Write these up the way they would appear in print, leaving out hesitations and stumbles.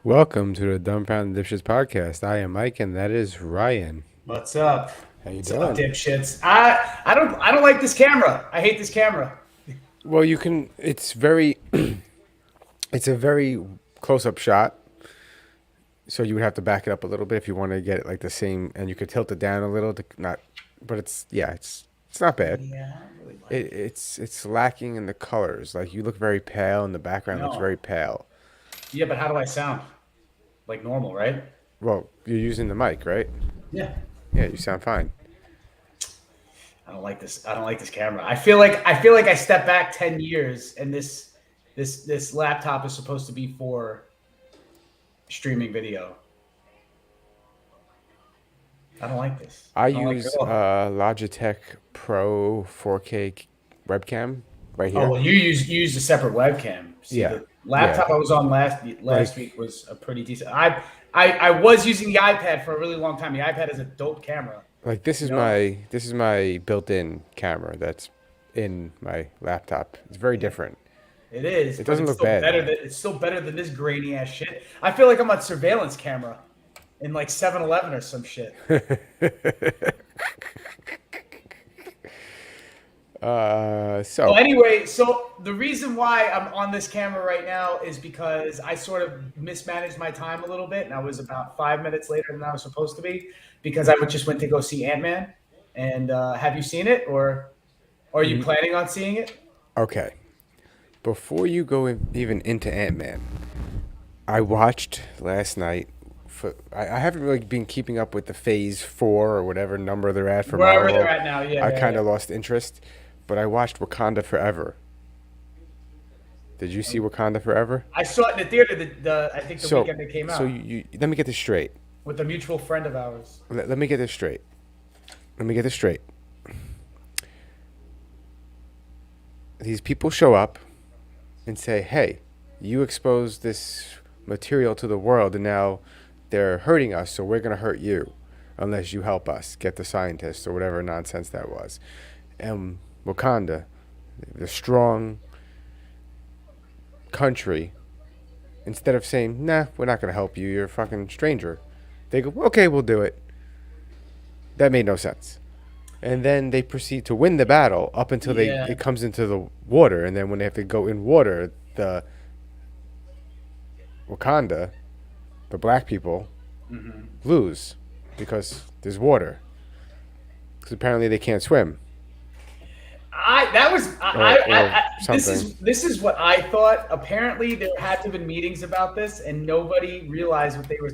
Welcome to the Dumbfounded Dipshits podcast. I am Mike, and that is Ryan. What's up? How you What's up, doing? dipshits? I don't like this camera. I hate this camera. Well, you can. It's very. It's a very close-up shot, so you would have to back it up a little bit if you want to get it like the same, and you could tilt it down a little to not. But it's not bad. Yeah, I don't really like It, it. it's lacking in the colors. Like you look very pale, and the background looks very No. pale. Yeah, but how do I sound? Like normal, right? Well, you're using the mic, right? Yeah. Yeah, you sound fine. I don't like this. I don't like this camera. I feel like I stepped back 10 years and this laptop is supposed to be for streaming video. I don't like this. I I don't like it use at all. Logitech Pro 4K webcam right Oh here. well, you used a separate webcam. See, Yeah, the yeah. laptop I was on last Like last week was a pretty decent. I was using the iPad for a really long time. The iPad is a dope camera. like this You is know, my built-in camera that's in my laptop. It's very yeah, different. it is, It but doesn't it's look still bad better though. than this grainy ass shit. I feel like I'm on surveillance camera in like 7-Eleven or some shit. Well, So anyway, so the reason why I'm on this camera right now is because I sort of mismanaged my time a little bit, and I was about 5 minutes later than I was supposed to be because I just went to go see Ant-Man. And have you seen it, or are you planning on seeing it? okay, before you go even into Ant-Man, I watched last night. I haven't really been keeping up with the Phase 4 or whatever number they're at for Wherever they're Marvel. at now, yeah, I yeah, kind yeah. of lost interest, but I watched Wakanda Forever. Did you see Wakanda Forever? I saw it in the theater. I think the So, weekend it came so out you let me get this straight. with a mutual friend of ours. Let me get this straight. Let me get this straight. These people show up and say, "Hey, you exposed this material to the world, and now they're hurting us, so we're gonna hurt you, unless you help us get the scientists or whatever nonsense that was." And Wakanda, the strong country, instead of saying, "Nah, we're not gonna help you. You're a fucking stranger," they go, "Okay, we'll do it." That made no sense. And then they proceed to win the battle up until they Yeah. it comes into the water, and then when they have to go in water, the Wakanda, the black people, lose because there's water. Because apparently they can't swim I that was or this something. is what I thought. Apparently, there had to have been meetings about this, and nobody realized what they were.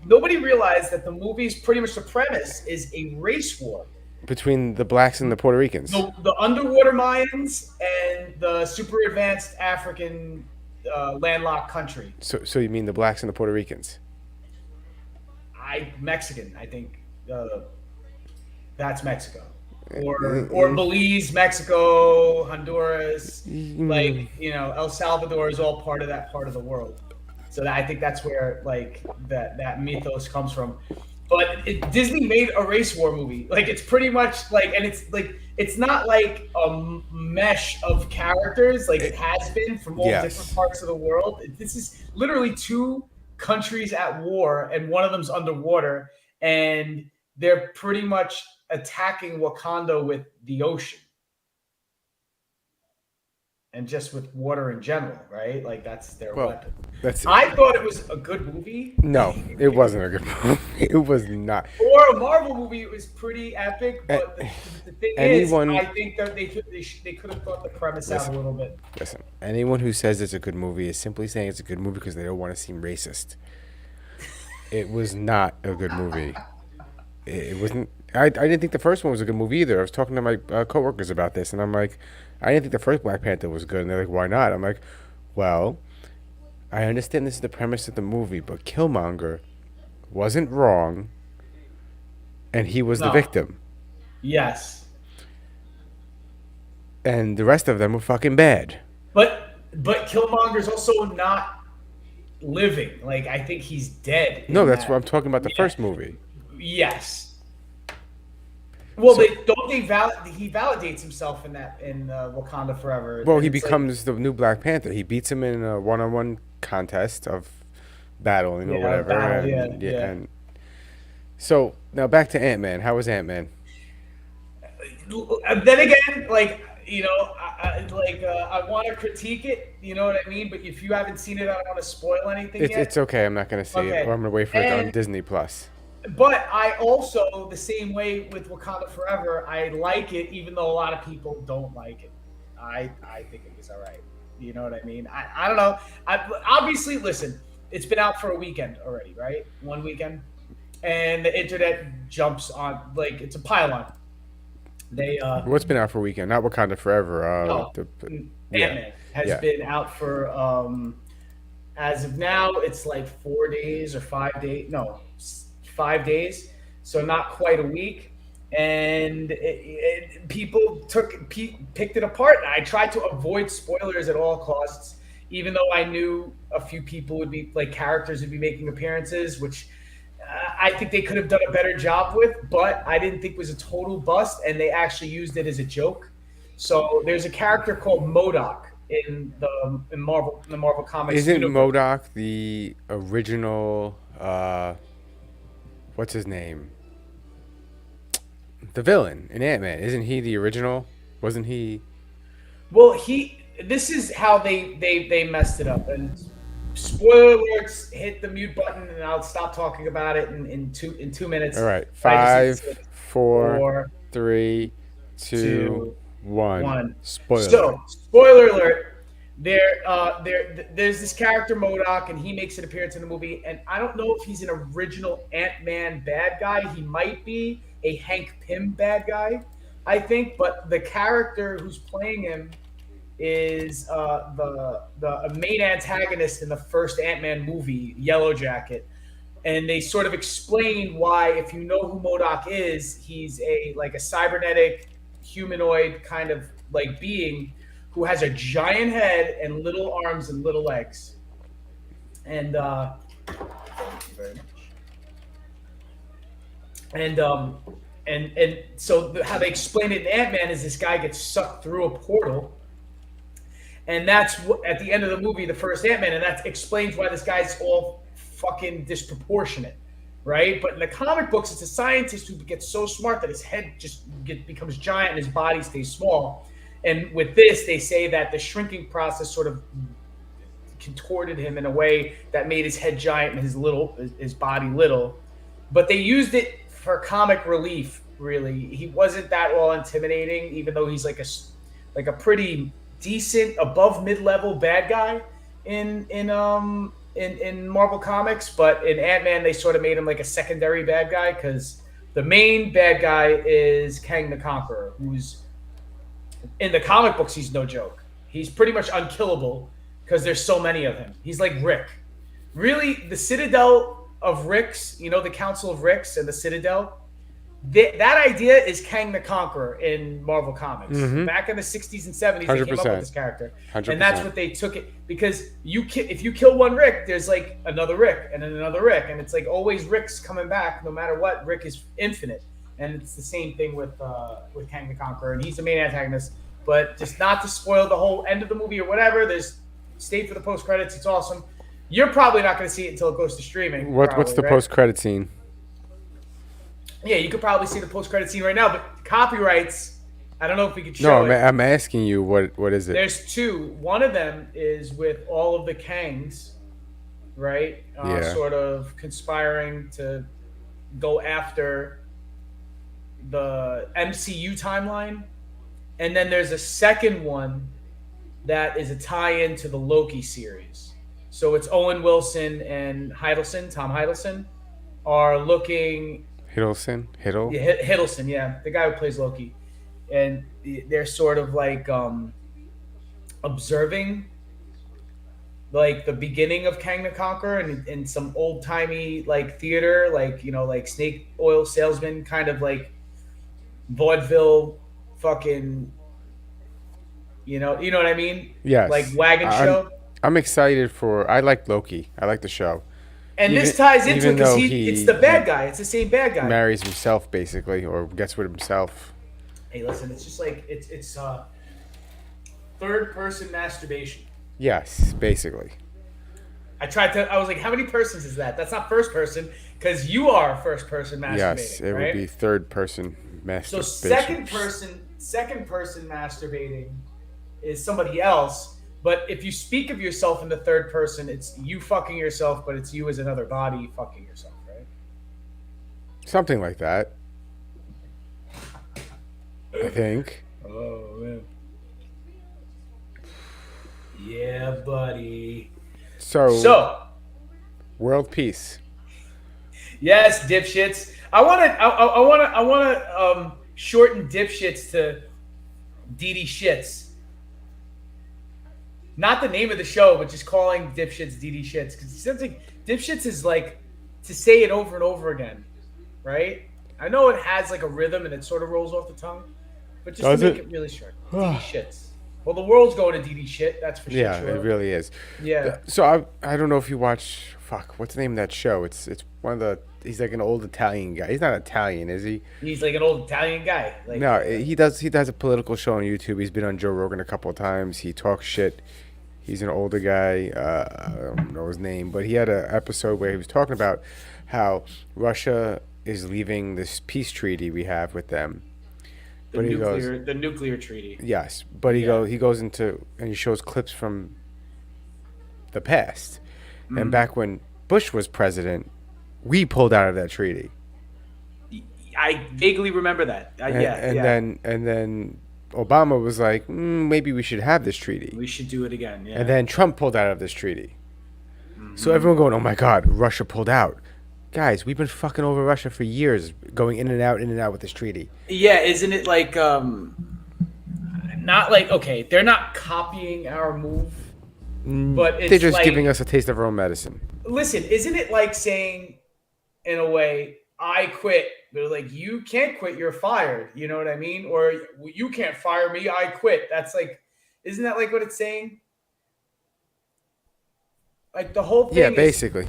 Nobody realized that the movie's pretty much the premise is a race war. Between the blacks and the Puerto Ricans. The underwater Mayans and the super advanced African landlocked country. So you mean the blacks and the Puerto Ricans? Mexican, I think that's Mexico, or Belize, Mexico, Honduras, like El Salvador is all part of that part of the world. So I think that's where like that mythos comes from. But Disney made a race war movie. Like it's pretty much like, and it's like it's not like a mesh of characters like it has been from all different Yes. parts of the world. This is literally two countries at war, and one of them's underwater, and they're pretty much attacking Wakanda with the ocean and just with water in general, right? Like that's their Well, weapon. that's I thought it was a good movie. no. It wasn't a good movie. It was not. For a Marvel movie, it was pretty epic. A- But the thing is, Anyone I think that they could have thought the premise out a listen, little bit. listen. Anyone who says it's a good movie is simply saying it's a good movie because they don't want to seem racist. It was not a good movie. It wasn't. I didn't think the first one was a good movie either. I was talking to my coworkers about this, and I'm like, I didn't think the first Black Panther was good. And they're like, why not? I'm like, well, I understand this is the premise of the movie, but Killmonger wasn't wrong, and he was the No, victim, yes, and the rest of them were fucking bad. but Killmonger's also not living. Like I think he's dead No, in that's what that. I'm talking about. The Yeah. first movie. Yes. Well, So, they don't they he validates himself in that in Wakanda Forever, well, and he it's like becomes the new Black Panther. He beats him in a one-on-one contest of battling or Yeah, whatever, battle. Yeah, and yeah, yeah. and so now back to Ant Man. How was Ant Man? Then again, like I want to critique it. You know what I mean? But if you haven't seen it, I don't want to spoil anything It's yet. okay. I'm not gonna see it, or Okay. I'm gonna wait for it on And Disney Plus. but I also the same way with Wakanda Forever. I like it, even though a lot of people don't like it. I think it was all right. You know what I mean? I don't know. Obviously, listen, it's been out for a weekend already, right? One weekend, and the internet jumps on like it's a pylon. They What's been out for a weekend? Not Wakanda Forever. oh, Yeah, Ant-Man has yeah. been out for as of now it's like 4 days or 5 days, no, 5 days, so not quite a week. And people picked it apart, and I tried to avoid spoilers at all costs, even though I knew a few people would be like characters would be making appearances, which I think they could have done a better job with, but I didn't think was a total bust, and they actually used it as a joke. So there's a character called Modoc in the Marvel Comics Isn't universe. Modoc the original? What's his name? The villain in Ant Man. Isn't he the original? Wasn't he? Well, he this is how they messed it up. And spoiler alerts, hit the mute button, and I'll stop talking about it in 2 minutes. All right. I just need to Five, say four, four, 3, 2, two, 1. one. Spoiler. So, spoiler alert. There's this character Modoc, and he makes an appearance in the movie. And I don't know if he's an original Ant-Man bad guy. He might be a Hank Pym bad guy, I think. But the character who's playing him is the main antagonist in the first Ant-Man movie, Yellow Jacket. And they sort of explain why, if you know who Modoc is, he's a cybernetic humanoid kind of like being who has a giant head and little arms and little legs. And thank you very much. And how they explain it in Ant-Man is this guy gets sucked through a portal, and that's what, at the end of the movie, the first Ant-Man, and that explains why this guy's all fucking disproportionate, right? But in the comic books, it's a scientist who gets so smart that his head becomes giant and his body stays small. And with this, they say that the shrinking process sort of contorted him in a way that made his head giant and his body little. But they used it for comic relief. Really, he wasn't that well intimidating, even though he's like a pretty decent, above mid-level bad guy in Marvel Comics. But in Ant-Man, they sort of made him like a secondary bad guy because the main bad guy is Kang the Conqueror, who's in the comic books, he's no joke. He's pretty much unkillable because there's so many of him. He's like Rick. Really, the Citadel of Ricks, the Council of Ricks and the Citadel, that idea is Kang the Conqueror in Marvel Comics. Mm-hmm. Back in the 60s and 70s, they came up with this character. 100%. And that's what they took it, because if you kill one Rick, there's like another Rick and then another Rick. And it's like always Rick's coming back no matter what. Rick is infinite. And it's the same thing with Kang the Conqueror, and he's the main antagonist. But just not to spoil the whole end of the movie or whatever, stay for the post credits. It's awesome. You're probably not going to see it until it goes to streaming. What's the post credit scene? Yeah, you could probably see the post credit scene right now, but copyrights. I don't know if we could show it. No, I'm asking you what is it? There's two. One of them is with all of the Kangs, right? Sort of conspiring to go after the MCU timeline. And then there's a second one that is a tie-in to the Loki series. So it's Owen Wilson and Tom Hiddleston are looking... Hiddleston? Yeah, Hiddleston, yeah. The guy who plays Loki. And they're sort of like observing like the beginning of Kang the Conqueror in some old-timey like theater, like snake oil salesman kind of like vaudeville fucking, you know what I mean? Yes. Like wagon show. I'm excited I like Loki. I like the show. And this ties into it because it's the bad guy. It's the same bad guy. Marries himself basically, or gets rid of himself. Hey, listen, it's just like it's third person masturbation. Yes, basically. I was like, how many persons is that? That's not first person because you are first person Yes, masturbating, it would right? be third person So masturbation. second person masturbating is somebody else. But if you speak of yourself in the third person, it's you fucking yourself, but it's you as another body fucking yourself, right? Something like that, I think. Oh man. Yeah, buddy. So, So world peace. yes, dipshits. I want to shorten dipshits to DD shits. Not the name of the show, but just calling dipshits DD shits because it sounds like dipshits is like to say it over and over again, right? I know it has like a rhythm and it sort of rolls off the tongue, but just to Does make it? it really short, DD shits. Well, the world's going to DD shit. That's for shit Yeah, it sure. really is. Yeah. So I don't know if you watch. Fuck, what's the name of that show? It's one of the. He's like an old Italian guy. He's not Italian, is he? He's like an old Italian guy. Like, No, he does a political show on YouTube. He's been on Joe Rogan a couple of times. He talks shit. He's an older guy. I don't know his name, but he had an episode where he was talking about how Russia is leaving this peace treaty we have with them. But he goes, the nuclear treaty. yes, but Yeah. he goes into and he shows clips from the past, and Mm-hmm. back when Bush was president, we pulled out of that treaty. I vaguely remember that. And then Obama was like, maybe we should have this treaty. We should do it again. Yeah. And then Trump pulled out of this treaty. So everyone going, oh my God, Russia pulled out. Guys, we've been fucking over Russia for years, going in and out with this treaty. Yeah, isn't it like not like okay, they're not copying our move, but it's They're just like giving us a taste of our own medicine. listen, isn't it like saying in a way, I quit, but like you can't quit, you're fired. You know what I mean? Or you can't fire me, I quit. That's like, isn't that like what it's saying? Like the whole thing. Yeah, is,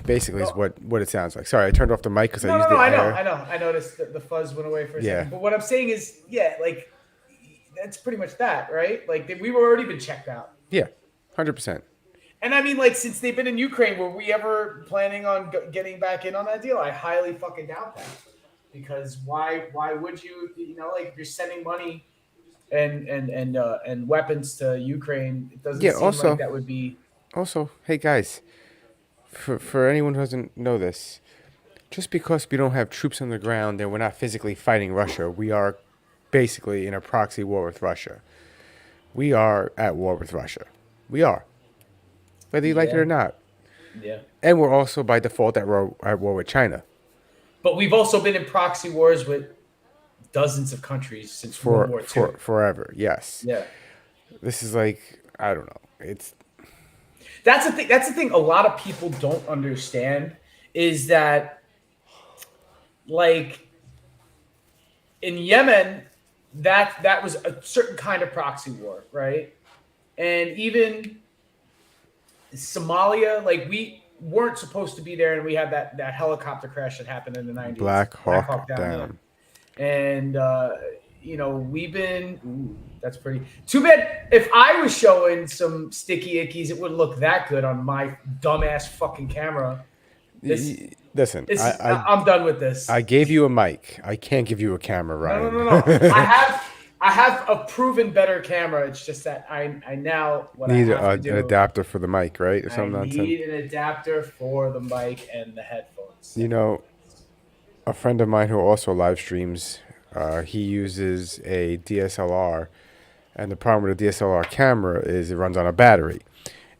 basically is what it sounds like. Sorry, I turned off the mic because I used the I know, air. I noticed that the fuzz went away for a Yeah. second. But what I'm saying is, yeah, like that's pretty much that, right? Like we were already been checked out. Yeah, 100%. And I mean, like, since they've been in Ukraine, were we ever planning on getting back in on that deal? I highly fucking doubt that. Because why would you? You know, like if you're sending money and weapons to Ukraine, it doesn't seem also- like that would be. Also, hey guys, for anyone who doesn't know this, just because we don't have troops on the ground and we're not physically fighting Russia, we are basically in a proxy war with Russia. We are at war with Russia. We are. Whether you like it or not. Yeah. And we're also by default at war with China. But we've also been in proxy wars with dozens of countries since World War II. Forever, yes. Yeah. This is like, I don't know. It's That's the thing. That's the thing. A lot of people don't understand is that, like, in Yemen, that was a certain kind of proxy war, right? And even Somalia, like we weren't supposed to be there, and we had that helicopter crash that happened in the 90s. Black Hawk down. And you know, we've been. Ooh, that's pretty. Too bad. If I was showing some sticky ickies, it wouldn't look that good on my dumbass fucking camera. Listen, I'm done with this. I gave you a mic. I can't give you a camera, Ryan. No. I have a proven better camera. It's just that I now what Need I have to do, an adapter for the mic, right? Or I some nonsense. need an adapter for the mic and the headphones. You know, a friend of mine who also live streams, he uses a DSLR, and the problem with a DSLR camera is it runs on a battery.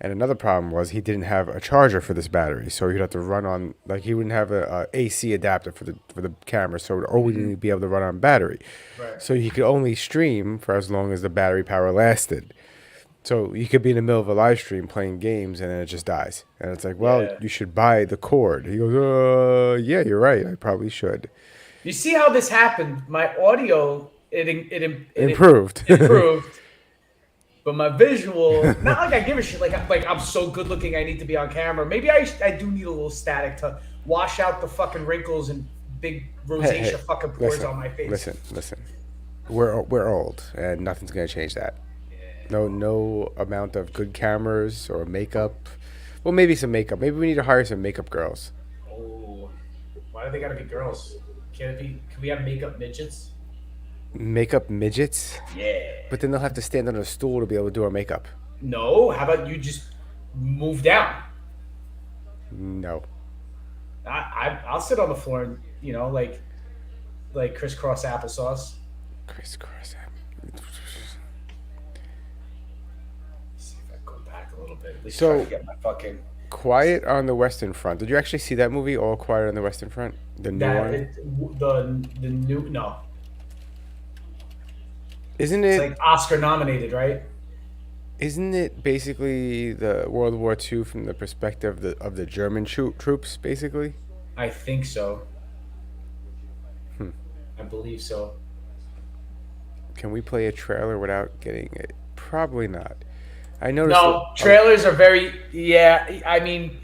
And another problem was he didn't have a charger for this battery, so he'd have to run on he wouldn't have a AC adapter for the camera, so it would only be able to run on battery. Right. So he could only stream for as long as the battery power lasted. So you could be in the middle of a live stream playing games and then it just dies. And it's like, well, Yeah. you should buy the cord. He goes, yeah, you're right. I probably should. You see how this happened? My audio it Improved. improved, but my visual not like I give a shit. Like I'm so good looking. I need to be on camera. Maybe I do need a little static to wash out the fucking wrinkles and big rosacea fucking pores on my face. Listen. We're old and nothing's gonna change that. No amount of good cameras or makeup Well, maybe some makeup. Maybe we need to hire some makeup girls. Oh, why do they gotta be girls? Can it be? Can we have makeup midgets? Makeup midgets? Yeah. But then they'll have to stand on a stool to be able to do our makeup. No. How about you just move down? No. I'll sit on the floor and like crisscross applesauce. Crisscross. See if I go back a little bit. At least try So, to get my fucking Quiet on the Western Front. Did you actually see that movie, All Quiet on the Western Front? The new that one? the new no. Isn't It's it? like Oscar nominated, right? Isn't it basically the World War II from the perspective of the German troops, basically? I think so. Hmm. I believe so. Can we play a trailer without getting it? Probably not. I noticed. No, trailers are very yeah. I mean,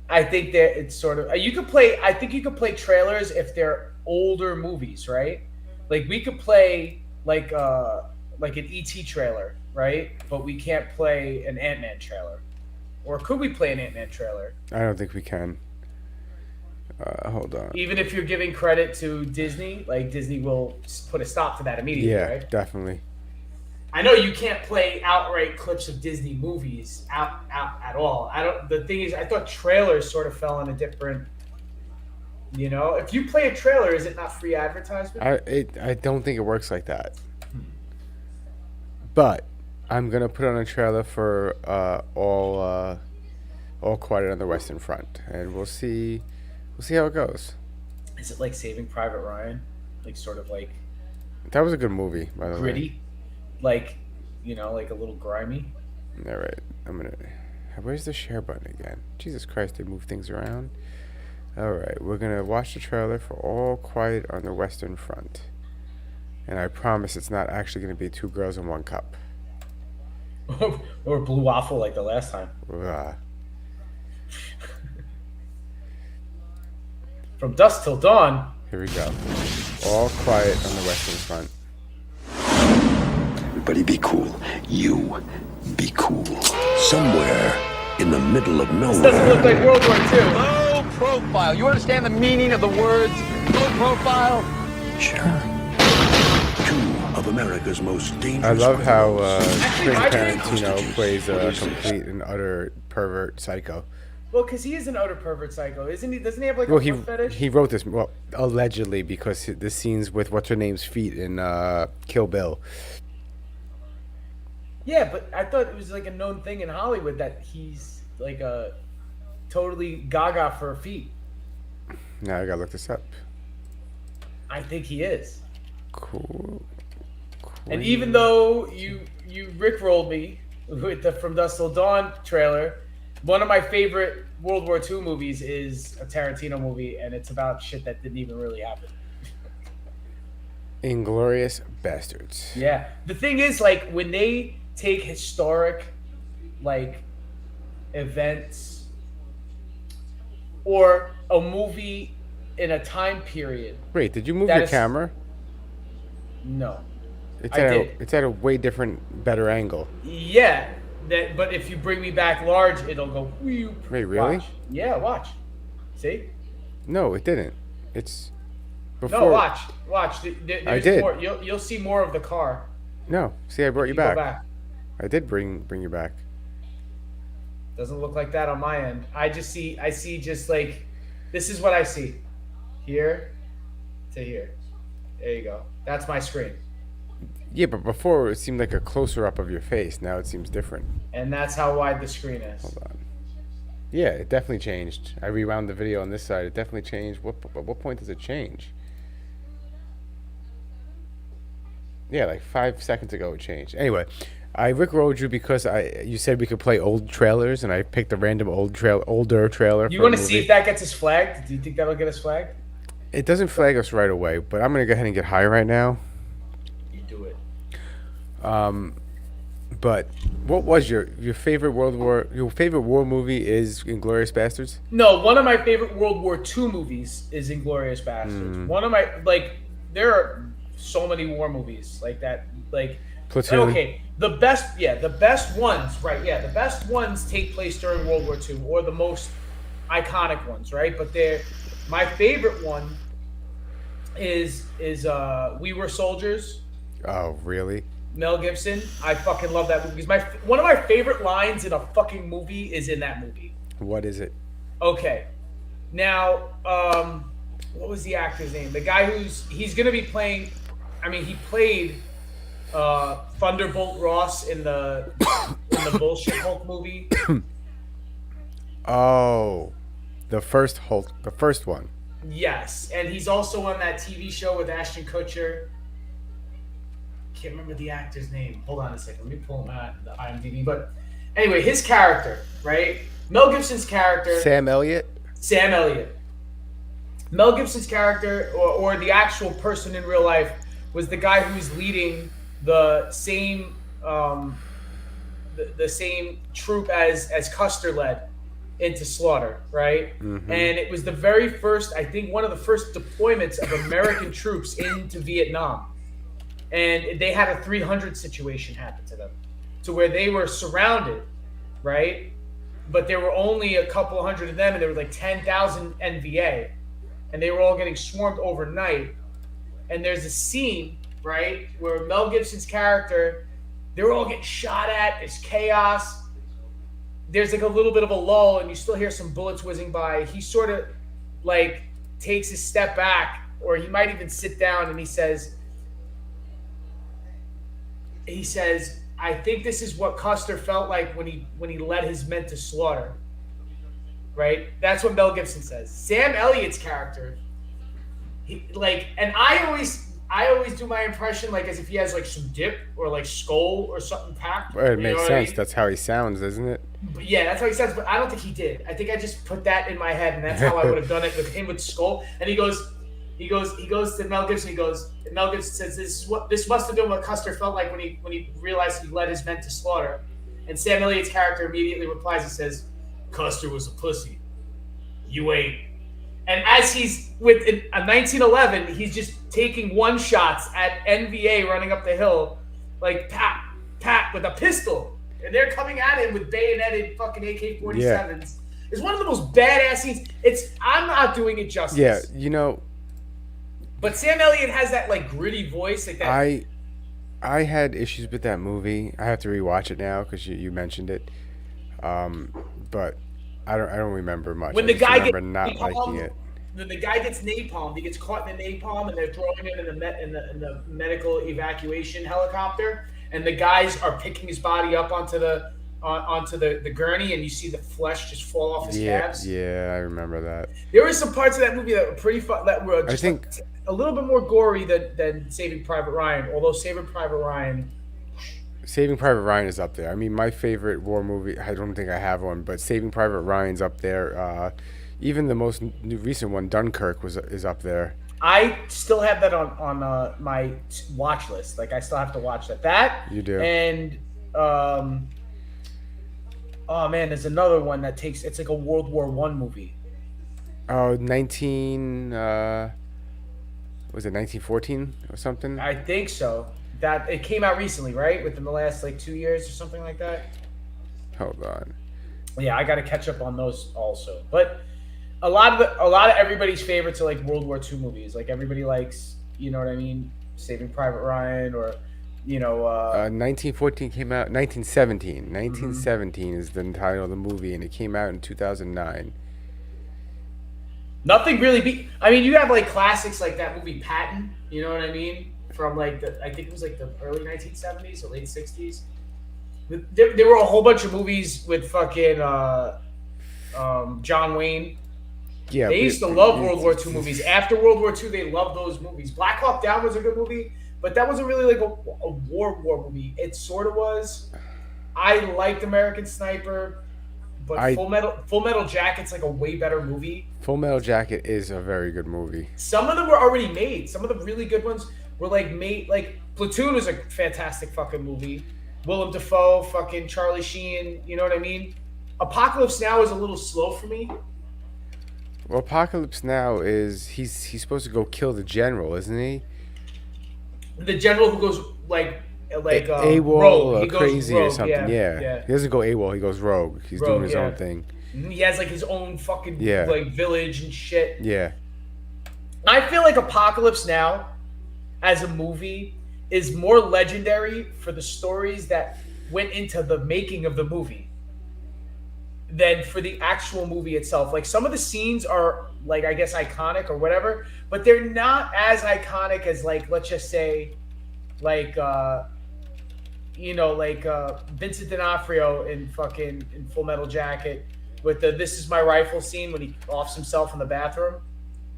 I think that it's sort of you could play. I think you could play trailers if they're older movies, right? Like we could play like an ET trailer, right? But we can't play an Ant-Man trailer. Or could we play an Ant-Man trailer? I don't think we can. Hold on. Even if you're giving credit to Disney, like Disney will put a stop to that immediately, Yeah, right? definitely. I know you can't play outright clips of Disney movies out at all. I don't. The thing is, I thought trailers sort of fell in a different. You know, if you play a trailer, is it not free advertisement? I don't think it works like that. But I'm gonna put on a trailer for all Quiet on the Western Front, and we'll see how it goes. Is it like Saving Private Ryan, like sort of like That was a good movie, by the way. gritty, like like a little grimy? All right, I'm gonna. Where's the share button again? Jesus Christ, they move things around. All right, we're gonna watch the trailer for All Quiet on the Western Front, and I promise it's not actually gonna be two girls in one cup. Or blue waffle like the last time. Ugh. From dusk till dawn. Here we go. All Quiet on the Western Front. Everybody be cool. You be cool. Somewhere in the middle of This doesn't look nowhere. like World War II. Low profile. You understand the meaning of the words low profile? Sure. Two of America's most I dangerous love how Actually, Quentin I think- Tarantino plays a complete and utter pervert psycho. Well, because he is an utter pervert psycho, isn't he? Doesn't he have like Well, a foot fetish? he wrote this allegedly because the scenes with what's her name's feet in Kill Bill. Yeah, but I thought it was like a known thing in Hollywood that he's like a totally gaga for feet. Now I gotta look this up. I think he is. Cool. And even though you rickrolled me with the From Dusk Till Dawn trailer, one of my favorite World War II movies is a Tarantino movie, and it's about shit that didn't even really happen. Inglorious Bastards. Yeah. The thing is, like, when they take historic, like, events or a movie in a time period, Wait, did you move That your is- camera? no. It's I at did. it's at a way different, better angle. Yeah. But if you bring me back large, it'll go. Whew. Wait, really? Watch. Yeah, watch. See? No, it didn't. It's before. No, watch. There's I did. More. You'll see more of the car. No, see, I brought you Go back. back. I did bring you back. Doesn't look like that on my end. I see just like, this is what I see. Here to here. There you go. That's my screen. Yeah, but before it seemed like a closer up of your face. Now it seems different. And that's how wide the screen is. Hold on. Yeah, it definitely changed. I rewound the video on this side. It definitely changed. At what point does it change? Yeah, like 5 seconds ago it changed. Anyway, I rickrolled you because you said we could play old trailers, and I picked a random older trailer. You for a want to see movie. if that gets us flagged? Do you think that'll get us flagged? It doesn't flag us right away, but I'm gonna go ahead and get high right now. You do it. But what was your favorite war movie is Inglourious Bastards? No, one of my favorite World War II movies is Inglourious Bastards. One of my there are so many war movies like that. Like Platoon. Okay, the best ones, right? Yeah, the best ones take place during World War II, or the most iconic ones, right? But my favorite one is We Were Soldiers. Oh, really? Mel Gibson. I fucking love that movie because one of my favorite lines in a fucking movie is in that movie. What is it? Okay, now what was the actor's name? The guy he's gonna be playing. I mean, he played Thunderbolt Ross in the bullshit Hulk movie. Oh, the first Hulk, the first one. Yes, and he's also on that TV show with Ashton Kutcher. Can't remember the actor's name. Hold on a second. Let me pull him out the IMDb. But anyway, his character, right? Mel Gibson's character. Sam Elliott. Sam Elliott. Mel Gibson's character, or the actual person in real life, was the guy who's leading the same the same troop as Custer led into slaughter, right? Mm-hmm. And it was the very first, I think, one of the first deployments of American troops into Vietnam. And they had a 300 situation happen to them, to where they were surrounded, right? But there were only a couple hundred of them, and there were like 10,000 NVA, and they were all getting swarmed overnight. And there's a scene, right, where Mel Gibson's character, they were all getting shot at. There's chaos. There's like a little bit of a lull, and you still hear some bullets whizzing by. He sort of like takes a step back, or he might even sit down, and he says, I think this is what Custer felt like when he led his men to slaughter. Right? That's what Mel Gibson says. Sam Elliott's character, and I always do my impression like as if he has like some dip or like skull or something packed. Well, it makes sense. I mean? That's how he sounds, isn't it? But yeah, that's how he sounds. But I don't think he did. I think I just put that in my head, and that's how I would have done it with him with skull. And he goes to Mel Gibson. Mel Gibson says, "This must have been what Custer felt like when he realized he led his men to slaughter." And Sam Elliott's character immediately replies and says, "Custer was a pussy. You ain't." And as he's with a 1911, he's just taking one shots at NVA running up the hill, like pat with a pistol, and they're coming at him with bayoneted fucking AK-47s. Yeah. It's one of the most badass scenes. I'm not doing it justice. Yeah, you know. But Sam Elliott has that like gritty voice, like that. I had issues with that movie. I have to rewatch it now because you mentioned it. But I don't remember much. When the guy gets not liking it. When the guy gets napalmed, he gets caught in the napalm, and they're throwing him in the medical evacuation helicopter, and the guys are picking his body up onto the gurney, and you see the flesh just fall off his calves. Yeah, I remember that. There were some parts of that movie that were pretty fun. That were just I think a little bit more gory than Saving Private Ryan. Although Saving Private Ryan is up there. I mean, my favorite war movie, I don't think I have one, but Saving Private Ryan's up there. Even the most recent one, Dunkirk, is up there. I still have that on my watch list. Like, I still have to watch that. That you do. And oh man, there's another one it's like a World War I movie. Oh, was it 1914 or something? I think so. That it came out recently, right? Within the last like 2 years or something like that. Hold on. Yeah, I got to catch up on those also. But a lot of everybody's favorites are like World War II movies. Like everybody likes, you know what I mean, Saving Private Ryan, or 1914 came out. 1917. 1917 is the title of the movie, and it came out in 2009. Nothing really I mean, you have like classics like that movie Patton. You know what I mean? From like I think it was like the early 1970s or late 60s. There were a whole bunch of movies with fucking John Wayne. Yeah, they used to love World War II movies. After World War II, they loved those movies. Black Hawk Down was a good movie, but that wasn't really like a war movie. It sort of was. I liked American Sniper, but Full Metal Jacket's like a way better movie. Full Metal Jacket is a very good movie. Some of them were already made. Some of the really good ones were like made. Like Platoon was a fantastic fucking movie. Willem Dafoe, fucking Charlie Sheen. You know what I mean? Apocalypse Now is a little slow for me. Well, Apocalypse Now is he's supposed to go kill the general, isn't he? The general who goes like like AWOL rogue. or He goes crazy or rogue. something. Yeah, Yeah. yeah. He doesn't go AWOL. He goes rogue. He's doing Rogue. his Yeah. own thing. He has like his own fucking Yeah. like village and shit. Yeah. I feel like Apocalypse Now, as a movie, is more legendary for the stories that went into the making of the movie than for the actual movie itself. Like some of the scenes are like I guess iconic or whatever, but they're not as iconic as like let's just say like Vincent D'Onofrio in fucking in Full Metal Jacket with the "This is my rifle" scene when he offs himself in the bathroom.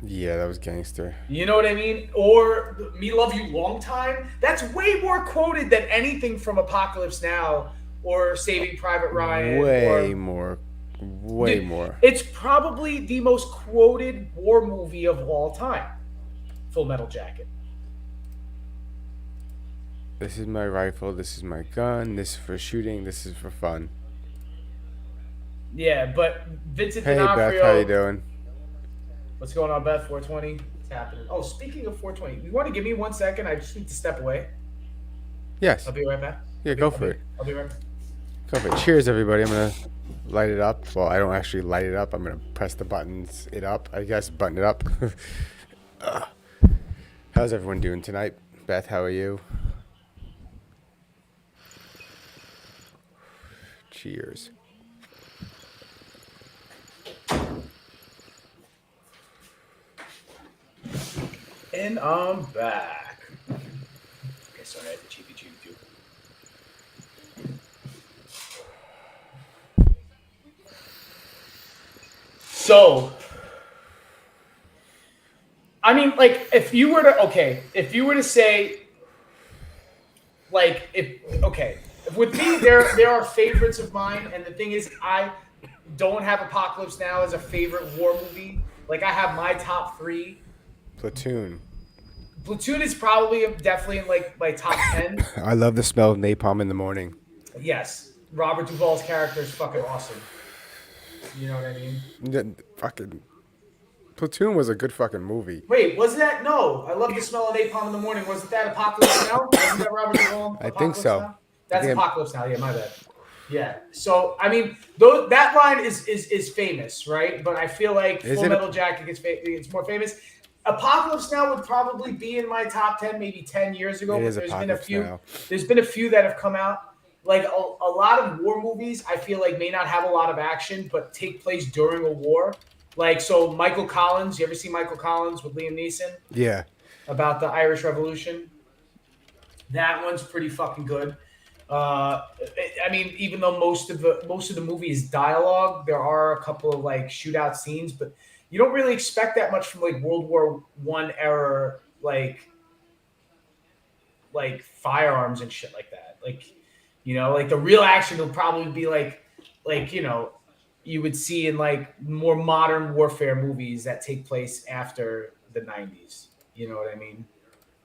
Yeah, that was gangster. You know what I mean? Or "Me Love You Long Time." That's way more quoted than anything from Apocalypse Now or Saving Private Ryan. Way more. Dude, it's probably the most quoted war movie of all time. Full Metal Jacket. This is my rifle. This is my gun. This is for shooting. This is for fun. Yeah, but Vincent Hey, D'Onofrio. Beth, how you doing? What's going on, Beth? 420? What's happening? Oh, speaking of 420, you want to give me 1 second? I just need to step away. Yes. I'll be right back. Yeah, go for it. I'll be right back. Go for it. Cheers, everybody. I'm going to light it up. Well, I don't actually light it up. I'm going to press the buttons it up. I guess button it up. How's everyone doing tonight? Beth, how are you? Cheers. And I'm back. Okay, sorry, I had the cheapy too. So, I mean, like, if you were to say, like, with me, there are favorites of mine, and the thing is, I don't have Apocalypse Now as a favorite war movie. Like, I have my top 3. Platoon. Platoon is probably definitely in like my top 10. I love the smell of napalm in the morning. Yes, Robert Duvall's character is fucking awesome. You know what I mean? Fucking Platoon was a good fucking movie. Wait, was that? No, I love the smell of napalm in the morning. Wasn't that Apocalypse Now? Wasn't that Robert Duvall? I think so. Now? That's Apocalypse Now. Yeah, my bad. Yeah. So I mean, that line is famous, right? But I feel like Full Metal Jacket gets more famous. Apocalypse Now would probably be in my top 10 maybe 10 years ago. But there's been a few that have come out. Like a lot of war movies, I feel like may not have a lot of action, but take place during a war. Like, so Michael Collins, you ever see Michael Collins with Liam Neeson? Yeah. About the Irish Revolution? That one's pretty fucking good. I mean, even though most of the movie is dialogue, there are a couple of like shootout scenes, but you don't really expect that much from like World War I era, like firearms and shit like that. Like, you know, like the real action will probably be like you know, you would see in like more modern warfare movies that take place after the 90s. You know what I mean?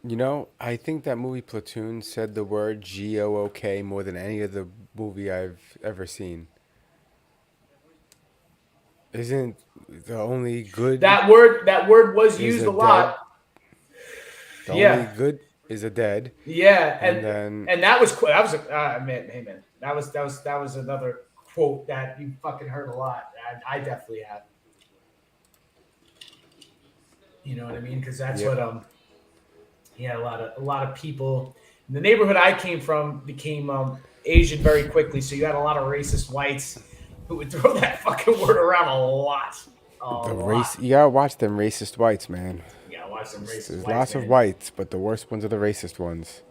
You know, I think that movie Platoon said the word GOOK more than any other movie I've ever seen. Isn't the only good that word was used a lot? The only good is a dead. Yeah, and that was man, that was another quote that you fucking heard a lot. I definitely have. You know what I mean? Because that's what a lot of people in the neighborhood I came from became Asian very quickly. So you had a lot of racist whites who would throw that fucking word around a lot. You gotta watch them racist whites, man. You gotta watch them racist There's whites. lots of whites, but the worst ones are the racist ones.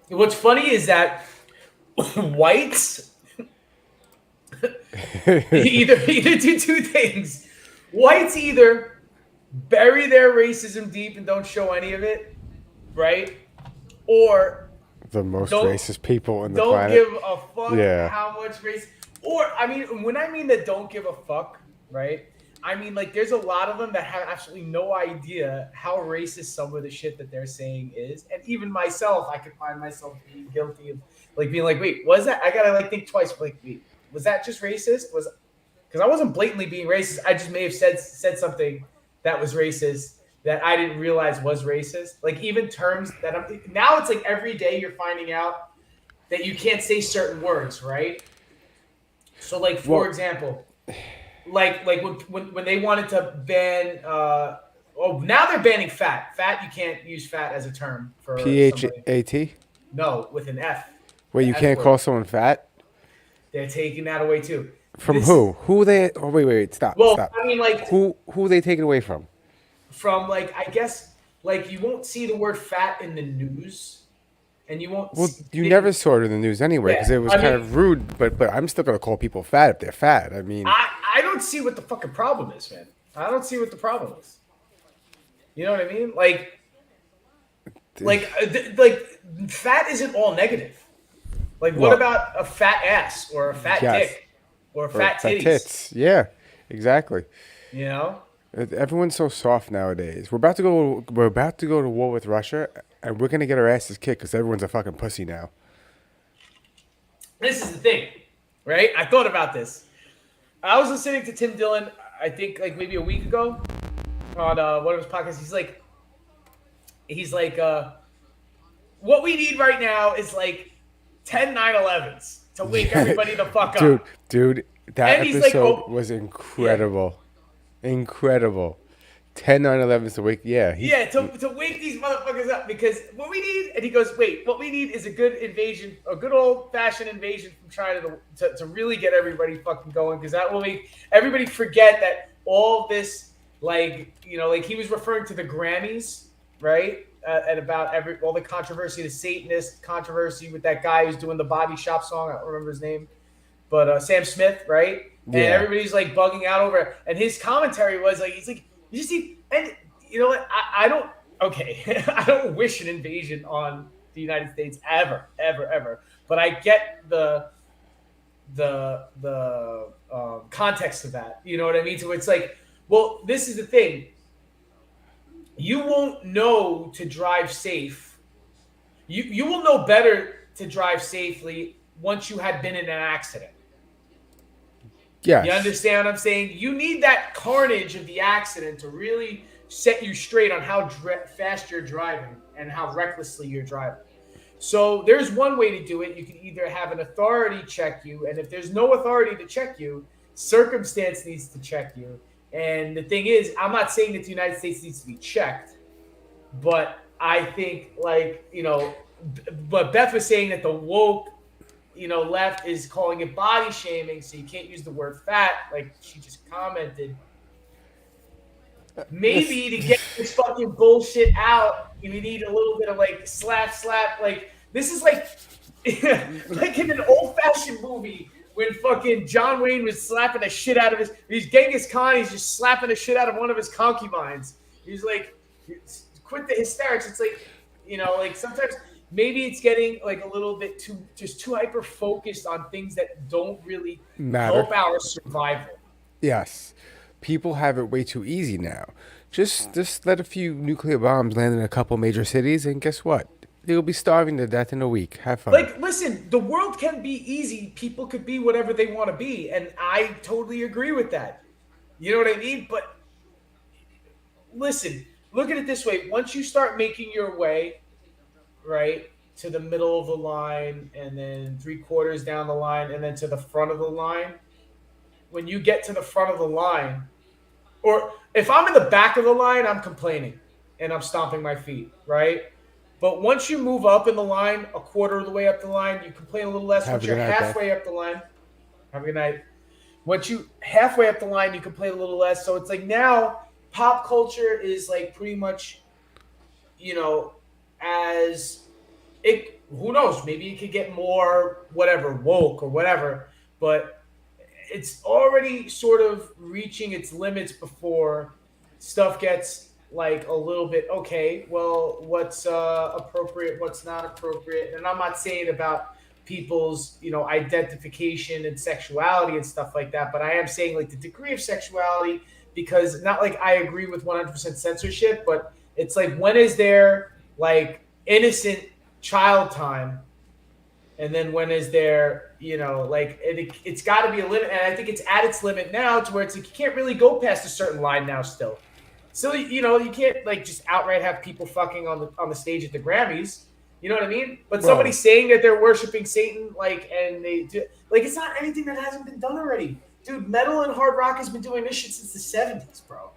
What's funny is that whites either do two things. Whites either bury their racism deep and don't show any of it, right? Or the most racist people in the don't planet. Give a fuck how much race. Or I mean, when I mean that don't give a fuck, right? I mean, like, there's a lot of them that have absolutely no idea how racist some of the shit that they're saying is. And even myself, I could find myself being guilty of, like, being like, wait, was that? I gotta, like, think twice. Like, wait, was that just racist? Because I wasn't blatantly being racist. I just may have said something that was racist. that I didn't realize was racist. Like even terms that now it's like every day you're finding out that you can't say certain words, right? So like for Well, example, like when they wanted to ban now they're banning fat. Fat, you can't use fat as a term for somebody. PHAT. No, with an F. Wait, The you F can't word. call someone fat? They're taking that away too. From This who? Who they? Oh wait, stop, well, stop. I mean like Who they taking away from? from like I guess like you won't see the word fat in the news, and you won't. Well, you never saw it in the news anyway because Yeah, it was I kind mean- of rude. But I'm still gonna call people fat if they're fat. I mean, I don't see what the fucking problem is, man. I don't see what the problem is. You know what I mean? Like fat isn't all negative. Like, what Well- about a fat ass or a fat Yes. dick or fat titties? tits. Yeah, exactly. You know? Everyone's so soft nowadays. We're about to go. We're about to go to war with Russia, and we're gonna get our asses kicked because everyone's a fucking pussy now. This is the thing, right? I thought about this. I was listening to Tim Dillon, I think like maybe a week ago on one of his podcasts. He's like, what we need right now is like 10 9/11s to wake everybody the fuck up. Dude, that And he's episode like, was incredible. Incredible. 10 9/11s a week. Yeah. Yeah, to wake these motherfuckers up because what we need, and he goes, wait, what we need is a good invasion, a good old fashioned invasion from China to really get everybody fucking going because that will make everybody forget that all this, like, you know, like he was referring to the Grammys, right? And about all the controversy, the Satanist controversy with that guy who's doing the Body Shop song. I don't remember his name, but Sam Smith, right? And Yeah. everybody's like bugging out over it. And his commentary was like, he's like, you just see, and you know what? I don't. Okay, I don't wish an invasion on the United States ever. But I get the context of that. You know what I mean? So it's like, well, this is the thing. You won't know to drive safe. You will know better to drive safely once you had been in an accident. Yes. You understand what I'm saying? You need that carnage of the accident to really set you straight on how fast you're driving and how recklessly you're driving. So there's one way to do it. You can either have an authority check you, and if there's no authority to check you, circumstance needs to check you. And the thing is, I'm not saying that the United States needs to be checked, but I think, like, you know, but Beth was saying that the woke, you know, left is calling it body shaming, so you can't use the word fat, like she just commented. Maybe to get this fucking bullshit out, you need a little bit of like slap. Like this is like like in an old-fashioned movie when fucking John Wayne was slapping the shit out of he's Genghis Khan, he's just slapping the shit out of one of his concubines. He's like, quit the hysterics. It's like, you know, like sometimes maybe it's getting like a little bit too hyper focused on things that don't really Matter. help our survival. Yes. People have it way too easy now. Just let a few nuclear bombs land in a couple major cities, and guess what? You'll be starving to death in a week. Have fun. Like, listen, the world can be easy. People could be whatever they want to be, and I totally agree with that. You know what I mean? But listen, look at it this way. Once you start making your way, right, to the middle of the line, and then 3/4 down the line, and then to the front of the line, when you get to the front of the line, or if I'm in the back of the line, I'm complaining and I'm stomping my feet, right? But once you move up in the line, a quarter of the way up the line, you complain a little less. Have Once a you're good night, halfway up the line, have a good night. Once you halfway up the line, you complain a little less. So it's like now pop culture is like pretty much, you know, as it, who knows, maybe it could get more whatever, woke or whatever, but it's already sort of reaching its limits before stuff gets like a little bit, okay, well, what's appropriate, what's not appropriate. And I'm not saying about people's, you know, identification and sexuality and stuff like that, but I am saying like the degree of sexuality, because not like I agree with 100% censorship, but it's like, when is there like innocent child time? And then when is there, you know, like it's got to be a limit. And I think it's at its limit now to where it's like you can't really go past a certain line now still. So you can't like just outright have people fucking on the stage at the Grammys. You know what I mean? But somebody Well- saying that they're worshiping Satan, and they do, it's not anything that hasn't been done already, dude. Metal and hard rock has been doing this shit since the '70s, bro.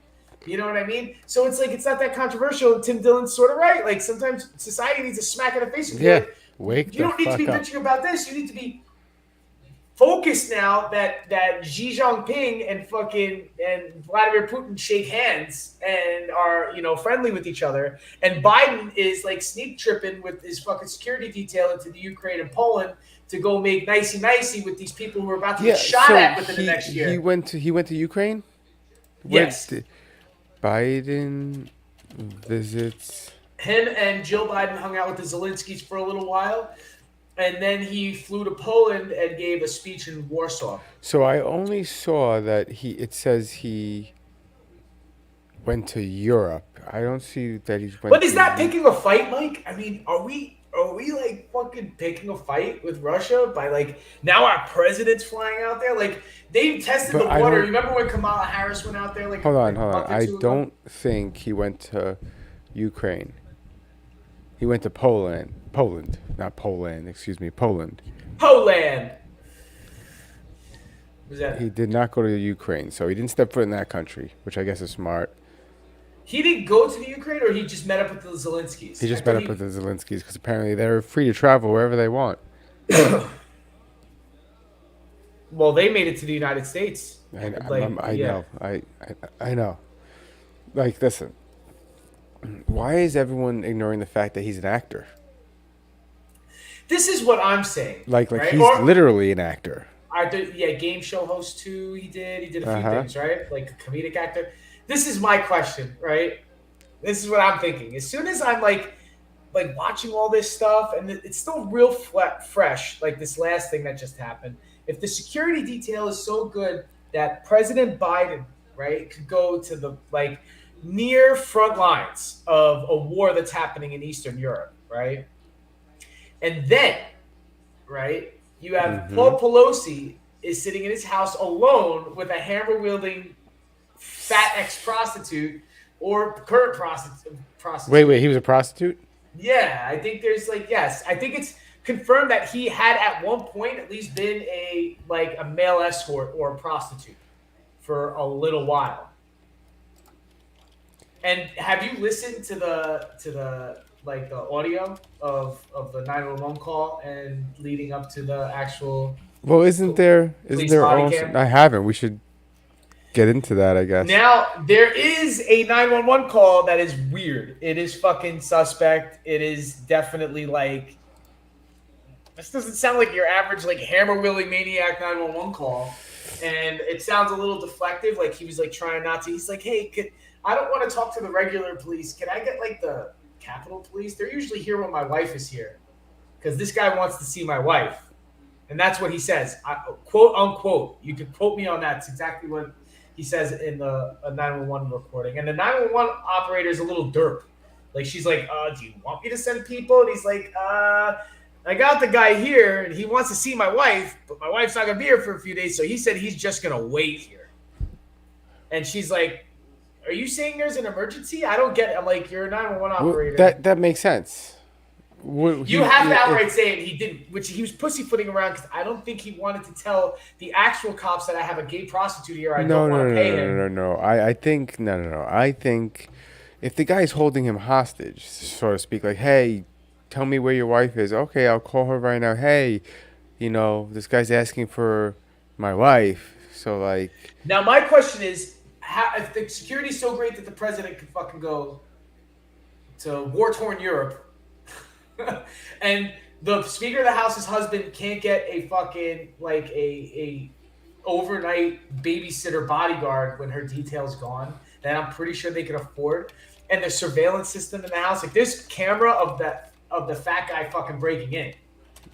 You know what I mean? So it's it's not that controversial. Tim Dillon's sort of right. Like sometimes society needs a smack in the face. Yeah, wake You don't need to be fuck up. bitching about this. You need to be focused now that Xi Jinping and Vladimir Putin shake hands and are friendly with each other, and Biden is like sneak tripping with his fucking security detail into the Ukraine and Poland to go make nicey with these people who are about to get shot at within the next year. He went to Ukraine. Yes. Biden visits. Him and Jill Biden hung out with the Zelenskys for a little while, and then he flew to Poland and gave a speech in Warsaw. So I only saw that it says he went to Europe. I don't see that he's went. But is that picking a fight, Mike? I mean, are we like fucking picking a fight with Russia by like now our president's flying out there? Like they tested But the I water. don't- Remember when Kamala Harris went out there? Like Hold on. a month or I two ago? don't think he went to Ukraine. He went to Poland. Poland, not Poland. Excuse me, Poland. Poland. Was that? He did not go to Ukraine, so he didn't step foot in that country, which I guess is smart. He didn't go to the Ukraine, or he just met up with the Zelenskys. He just I thought met up with the Zelenskys because apparently they're free to travel wherever they want. Well, they made it to the United States. I Yeah. know. I know. Like, listen. Why is everyone ignoring the fact that he's an actor? This is what I'm saying. Like right? he's Or- literally an actor. game show host too. He did a few Uh-huh. things, right? Like a comedic actor. This is my question, right? This is what I'm thinking. As soon as I'm like watching all this stuff, and it's still real fresh, like this last thing that just happened. If the security detail is so good that President Biden, right, could go to the near front lines of a war that's happening in Eastern Europe, right? And then, right, you have Paul Pelosi is sitting in his house alone with a hammer-wielding fat ex-prostitute or current prostitute. Wait, he was a prostitute? Yeah, I think there's yes. I think it's confirmed that he had at one point at least been a male escort or a prostitute for a little while. And have you listened to the audio of the 911 call and leading up to the actual? Well, isn't there body also? cam? I haven't. We should get into that, I guess. Now there is a 911 call that is weird. It is fucking suspect. It is definitely this doesn't sound like your average hammer wielding maniac 911 call, and it sounds a little deflective. Like he was trying not to. He's like, hey, I don't want to talk to the regular police. Can I get the Capitol Police? They're usually here when my wife is here, because this guy wants to see my wife, and that's what he says. Quote unquote. You can quote me on that. It's exactly what he says in the 911 recording. And the 911 operator is a little derp. She's like, do you want me to send people? And he's like, I got the guy here, and he wants to see my wife, but my wife's not going to be here for a few days, so he said he's just going to wait here. And she's like, are you saying there's an emergency? I don't get it. I'm like, you're a 911 operator. That makes sense. You have to outright say it. He didn't, which he was pussyfooting around because I don't think he wanted to tell the actual cops that I have a gay prostitute here. I don't want to pay him. No. I think I think if the guy's holding him hostage, so to speak, like, hey, tell me where your wife is. Okay, I'll call her right now. Hey, this guy's asking for my wife. So Now my question is, if the security's so great that the president could fucking go to war-torn Europe, and the Speaker of the House's husband can't get a fucking a overnight babysitter bodyguard when her detail's gone, that I'm pretty sure they can afford, and the surveillance system in the house, there's camera of the fat guy fucking breaking in.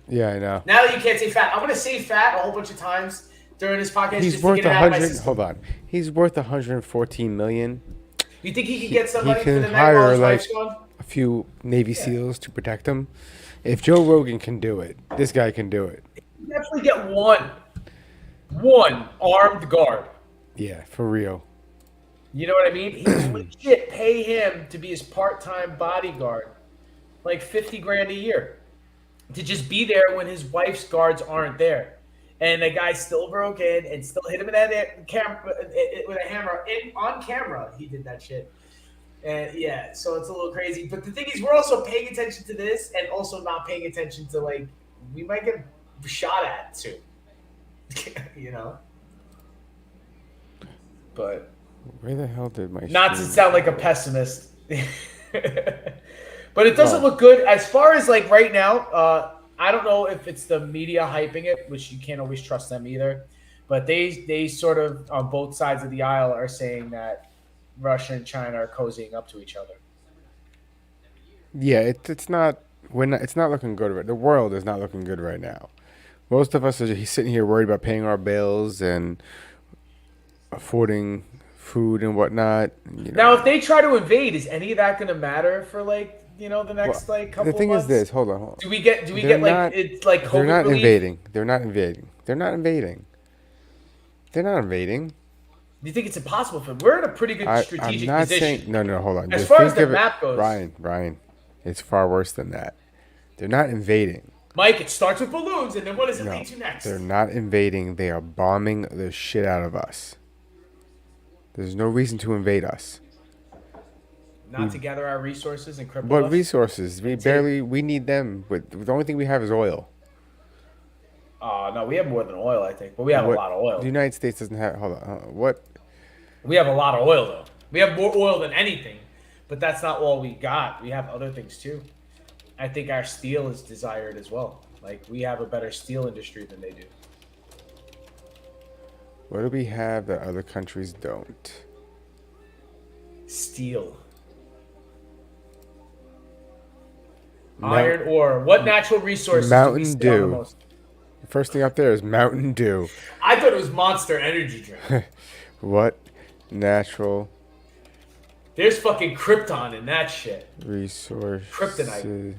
Yeah, I know. Now that you can't say fat, I'm gonna say fat a whole bunch of times during this podcast. He's just worth to get it out of my 100. system. Hold on. He's worth 114 million. You think he could get somebody He for can the night while hire his wife's gone? a few Navy SEALs to protect him. If Joe Rogan can do it, this guy can do it. You definitely get one armed guard. Yeah, for real. You know what I mean? He would legit pay him to be his part-time bodyguard, like 50 grand a year, to just be there when his wife's guards aren't there. And the guy still broke in and still hit him in that camera with a hammer on camera. He did that shit. And yeah, so it's a little crazy. But the thing is, we're also paying attention to this and also not paying attention to, like, we might get shot at soon. You know? But Where the hell did my not to stream sound like a go? pessimist. But it doesn't look good. As far as, like, right now, I don't know if it's the media hyping it, which you can't always trust them either. But they sort of, on both sides of the aisle, are saying that Russia and China are cozying up to each other. Yeah, it's not. It's not looking good. The world is not looking good right now. Most of us are just sitting here worried about paying our bills and affording food and whatnot. You know. Now, if they try to invade, is any of that going to matter for, like, the next like couple? The thing of is months? this. Hold on. Do we get They're like not- it's like COVID They're not relief? invading. They're not invading. They're not invading. They're not invading. Do you think it's impossible for them? We're in a pretty good I'm strategic not position. saying no. Hold on. As Just far as think the of it- map goes. Ryan, it's far worse than that. They're not invading. Mike, it starts with balloons, and then what does it No, lead to next? they're not invading. They are bombing the shit out of us. There's no reason to invade us. Not to gather our resources and cripple What us? resources? We need them. But the only thing we have is oil. No, we have more than oil, I think, but we have a lot of oil. The United States doesn't have. Hold on. What? We have a lot of oil, though. We have more oil than anything, but that's not all we got. We have other things too. I think our steel is desired as well. Like, we have a better steel industry than they do. What do we have that other countries don't? Steel. Mount- Iron ore. What natural resources do Mountain we stay on the Dew. most? First thing up there is Mountain Dew. I thought it was Monster Energy drink. What natural There's fucking Krypton in that shit. resource? Kryptonite.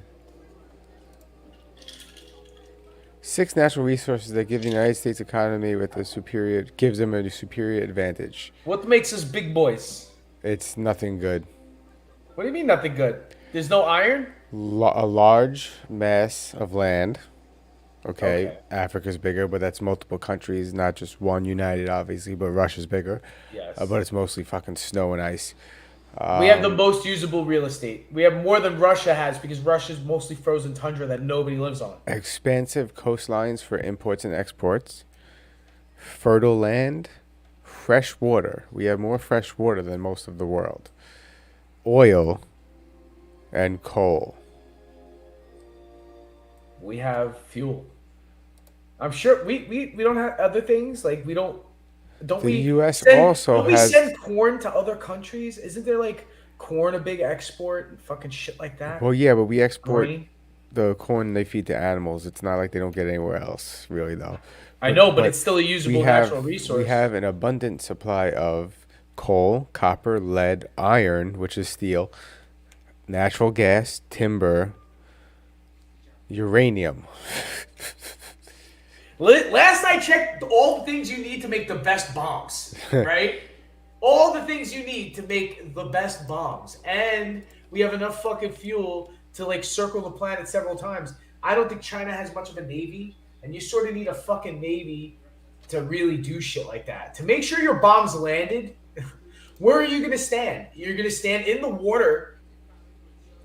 6 natural resources that give the United States economy gives them a superior advantage. What makes us big boys? It's nothing good. What do you mean nothing good? There's no iron? A large mass of land. Okay. Africa's bigger, but that's multiple countries, not just one united, obviously. But Russia's bigger. Yes. But it's mostly fucking snow and ice. We have the most usable real estate. We have more than Russia has because Russia's mostly frozen tundra that nobody lives on. Expansive coastlines for imports and exports. Fertile land. Fresh water. We have more fresh water than most of the world. Oil and coal. We have fuel. I'm sure we don't have other things. Like, we don't The US also don't we has- send corn to other countries? Isn't there, like, corn a big export and fucking shit like that? Well, yeah, but we export Grain? the corn they feed to animals. It's not like they don't get anywhere else, really, though. I know, but it's still a usable natural resource. We have an abundant supply of coal, copper, lead, iron, which is steel, natural gas, timber, uranium. Last I checked, all the things you need to make the best bombs, right? All the things you need to make the best bombs. And we have enough fucking fuel to, like, circle the planet several times. I don't think China has much of a navy, and you sort of need a fucking navy to really do shit like that. To make sure your bombs landed, where are you going to stand? You're going to stand in the water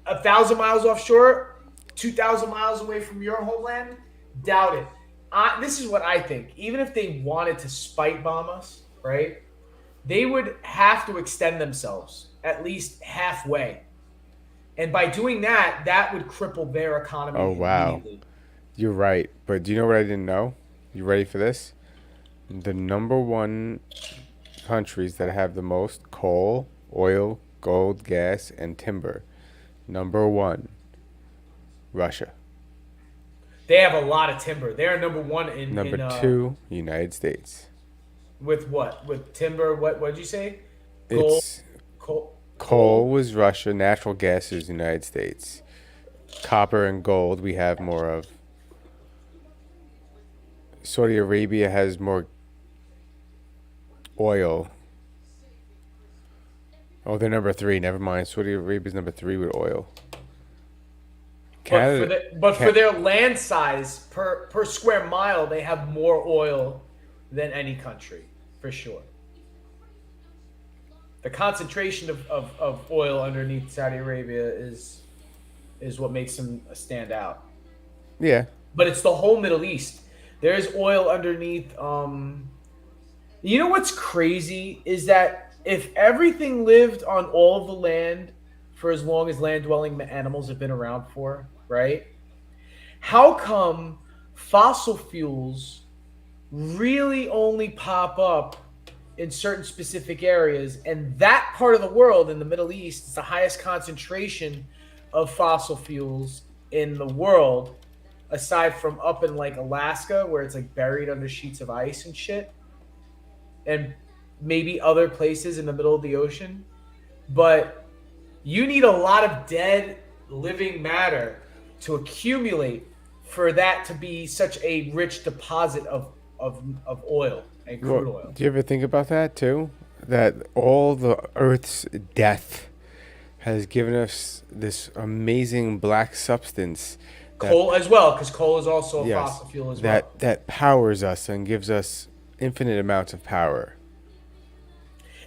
1,000 miles offshore, 2,000 miles away from your homeland? Doubt it. This is what I think. Even if they wanted to spite bomb us, right, they would have to extend themselves at least halfway. And by doing that, that would cripple their economy immediately. You're right. But do you know what I didn't know? You ready for this? The number one countries that have the most coal, oil, gold, gas, and timber. Number 1, Russia. They have a lot of timber. They're number one in Number in, 2, United States. with what? With timber? What did you say? Gold, It's coal. coal was Russia, natural gas is United States. Copper and gold we have more of. Saudi Arabia has more oil. Oh, they're number 3. Never mind. Saudi Arabia's number 3 with oil. But for Canada. for their land size per square mile, they have more oil than any country, for sure. The concentration of oil underneath Saudi Arabia is what makes them stand out. Yeah. But it's the whole Middle East. There's oil underneath. You know what's crazy is that if everything lived on all of the land for as long as land-dwelling animals have been around for, right? How come fossil fuels really only pop up in certain specific areas, and that part of the world in the Middle East is the highest concentration of fossil fuels in the world, aside from up in like Alaska where it's like buried under sheets of ice and shit, and maybe other places in the middle of the ocean. But you need a lot of dead living matter to accumulate for that to be such a rich deposit of oil and crude oil. Do you ever think about that too? That all the Earth's death has given us this amazing black substance. Coal as well, because coal is also a fossil fuel as well. That powers us and gives us infinite amounts of power.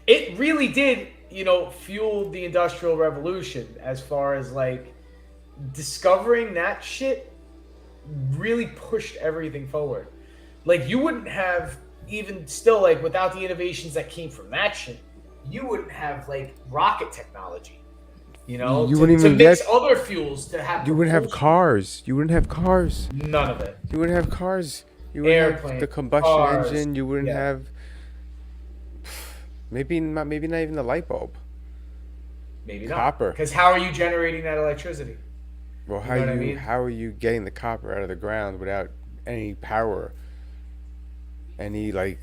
It really did, fuel the Industrial Revolution as far as like discovering that shit really pushed everything forward. Like you wouldn't have even still like without the innovations that came from that shit, you wouldn't have like rocket technology. You wouldn't even mix other fuels to have. You wouldn't have cars. You wouldn't have cars. None of it. You wouldn't have cars. You wouldn't have the combustion engine. You wouldn't have. Maybe not even the light bulb. Maybe not. Copper. Because how are you generating that electricity? Well, how are you getting the copper out of the ground without any power? Any like.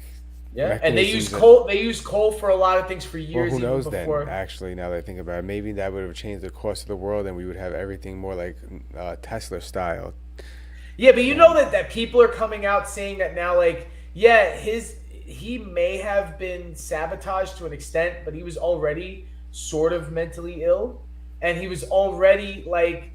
Yeah, and they use coal. They use coal for a lot of things for years. Well, who knows even before. then? Actually, now that I think about it, maybe that would have changed the course of the world, and we would have everything more like Tesla style. Yeah, but you know that people are coming out saying that now, like, yeah, he may have been sabotaged to an extent, but he was already sort of mentally ill, and he was already like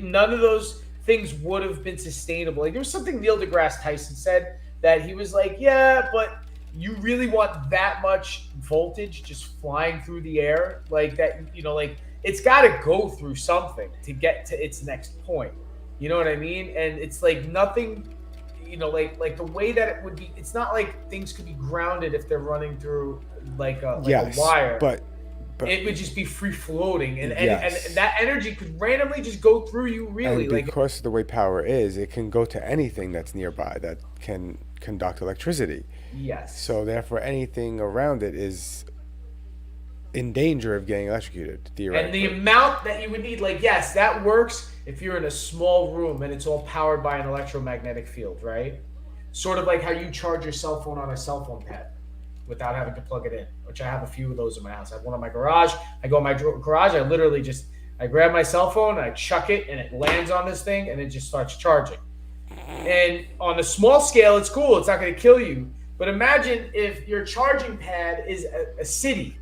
none of those things would have been sustainable. Like there was something Neil deGrasse Tyson said that he was like, yeah, but you really want that much voltage just flying through the air like that? Like it's got to go through something to get to its next point. You know what I mean? And it's like nothing, like the way that it would be. It's not like things could be grounded if they're running through like a wire. But it would just be free floating, and that energy could randomly just go through you. Really, and because of the way power is, it can go to anything that's nearby that can conduct electricity. Yes. So therefore, anything around it is in danger of getting electrocuted, theoretically. And the amount that you would need, like, yes, that works if you're in a small room and it's all powered by an electromagnetic field, right? Sort of like how you charge your cell phone on a cell phone pad without having to plug it in, which I have a few of those in my house. I have one in my garage. I go in my garage. I literally I grab my cell phone, I chuck it, and it lands on this thing, and it just starts charging. And on a small scale, it's cool. It's not going to kill you. But imagine if your charging pad is a city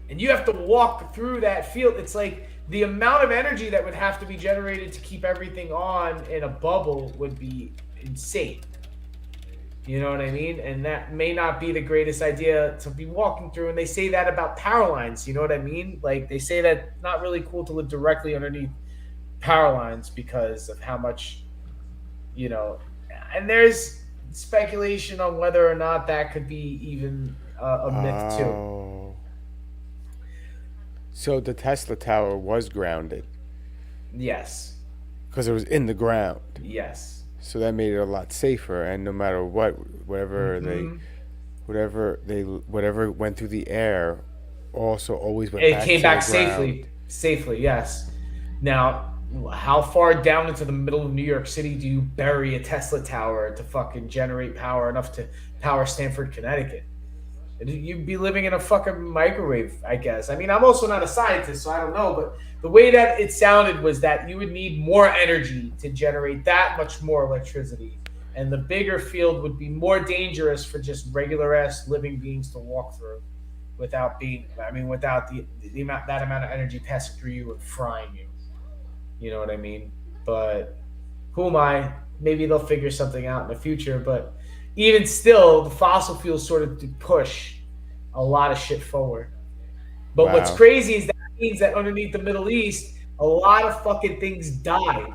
and you have to walk through that field. It's like the amount of energy that would have to be generated to keep everything on in a bubble would be insane. You know what I mean? And that may not be the greatest idea to be walking through. And they say that about power lines. You know what I mean? Like they say that it's not really cool to live directly underneath power lines because of how much, and there's speculation on whether or not that could be even a myth too. So the Tesla tower was grounded. Yes. Because it was in the ground. Yes. So that made it a lot safer, and no matter whatever went through the air, also always went back. It came back safely. Safely, yes. Now, how far down into the middle of New York City do you bury a Tesla tower to fucking generate power enough to power Stamford, Connecticut? You'd be living in a fucking microwave, I guess. I mean, I'm also not a scientist, so I don't know. But the way that it sounded was that you would need more energy to generate that much more electricity. And the bigger field would be more dangerous for just regular-ass living beings to walk through. without without the amount that amount of energy passing through you and frying you. You know what I mean? But who am I? Maybe they'll figure something out in the future. But even still, the fossil fuels sort of do push a lot of shit forward. But what's Wow. crazy is that means that underneath the Middle East, a lot of fucking things died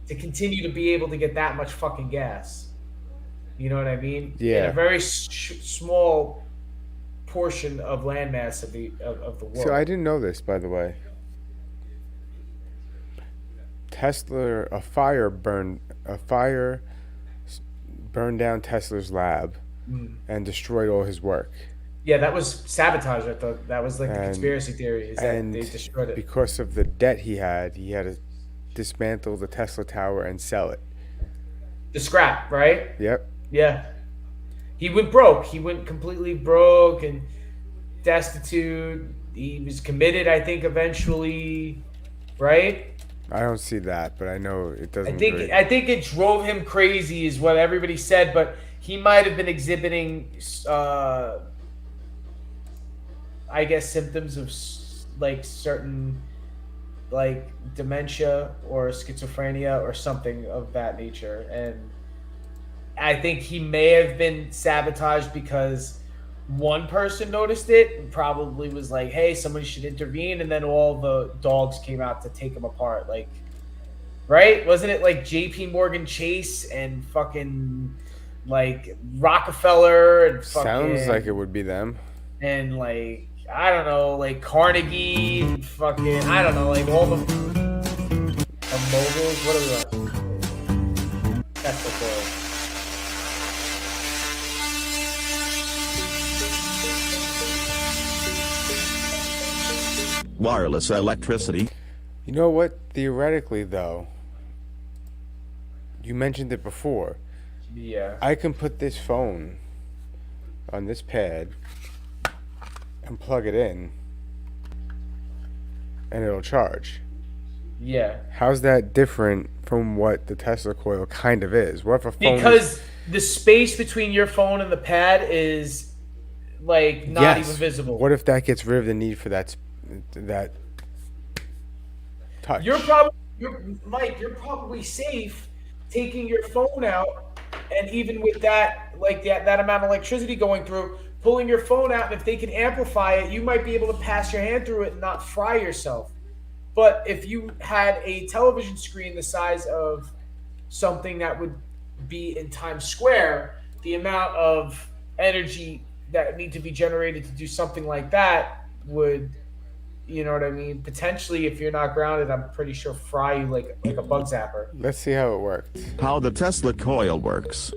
to continue to be able to get that much fucking gas. You know what I mean? In a Yeah. very small portion of landmass of the So I world. didn't know this, by the way. Tesla, a fire burned down Tesla's lab and destroyed all his work. Yeah, that was sabotage. I thought that was like the And conspiracy theory is that they and destroyed it. because of the debt he had to dismantle the Tesla tower and sell it. The scrap, right? Yep. Yeah. He went broke. He went completely broke and destitute. He was committed, I think, eventually, right? I don't see that, but I know it I doesn't. think I think it drove him crazy, is what everybody said. But he might have been exhibiting, I guess, symptoms of like certain like dementia or schizophrenia or something of that nature, and I think he may have been sabotaged because one person noticed it and probably was like, "Hey, somebody should intervene," and then all the dogs came out to take him apart. Like, right? Wasn't it like J.P. Morgan Chase and fucking like Rockefeller and fucking Sounds like it would be them. and like I don't know, like Carnegie and fucking I don't know, like all the moguls. What are we on? That's the goal. Wireless electricity. You know what? Theoretically, though, you mentioned it before. Yeah. I can put this phone on this pad and plug it in, and it'll charge. Yeah. How's that different from what the Tesla coil kind of is? What if a phone? Because the space between your phone and the pad is like not even visible. What if that gets rid of the need for that touch? You're probably safe taking your phone out, and even with that, like that amount of electricity going through, pulling your phone out, and if they can amplify it, you might be able to pass your hand through it and not fry yourself. But if you had a television screen the size of something that would be in Times Square, the amount of energy that would need to be generated to do something like that would, you know what I mean? Potentially, if you're not grounded, I'm pretty sure fry you like a bug zapper. Let's see how it worked. How the Tesla coil works.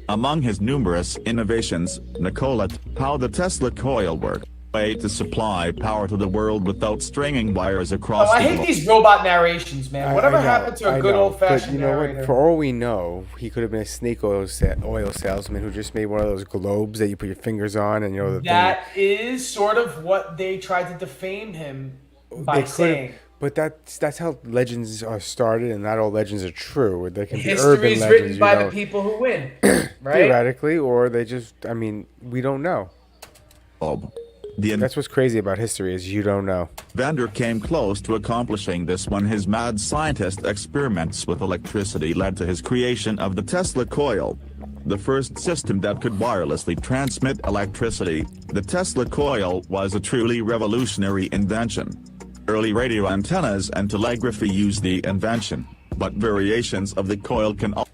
Among his numerous innovations, Nikola, how the Tesla coil works. Way to supply power to the world without stringing wires Oh, across I the hate globe. these robot narrations, man. Whatever I know, happened to I a good know, old fashioned But you know narrator? what? For all we know, he could have been a snake oil salesman who just made one of those globes that you put your fingers on, and you know the That is sort of what they tried to defame him by they could've- saying. But that's how legends are started, and not all legends are true. There can be History urban is legends, written you by know, the people who win, right? theoretically, or they just. I mean, we don't know. The That's what's crazy about history is you don't know. inventor came close to accomplishing this when his mad scientist experiments with electricity led to his creation of the Tesla coil, the first system that could wirelessly transmit electricity. The Tesla coil was a truly revolutionary invention. Early radio antennas and telegraphy used the invention, but variations of the coil can also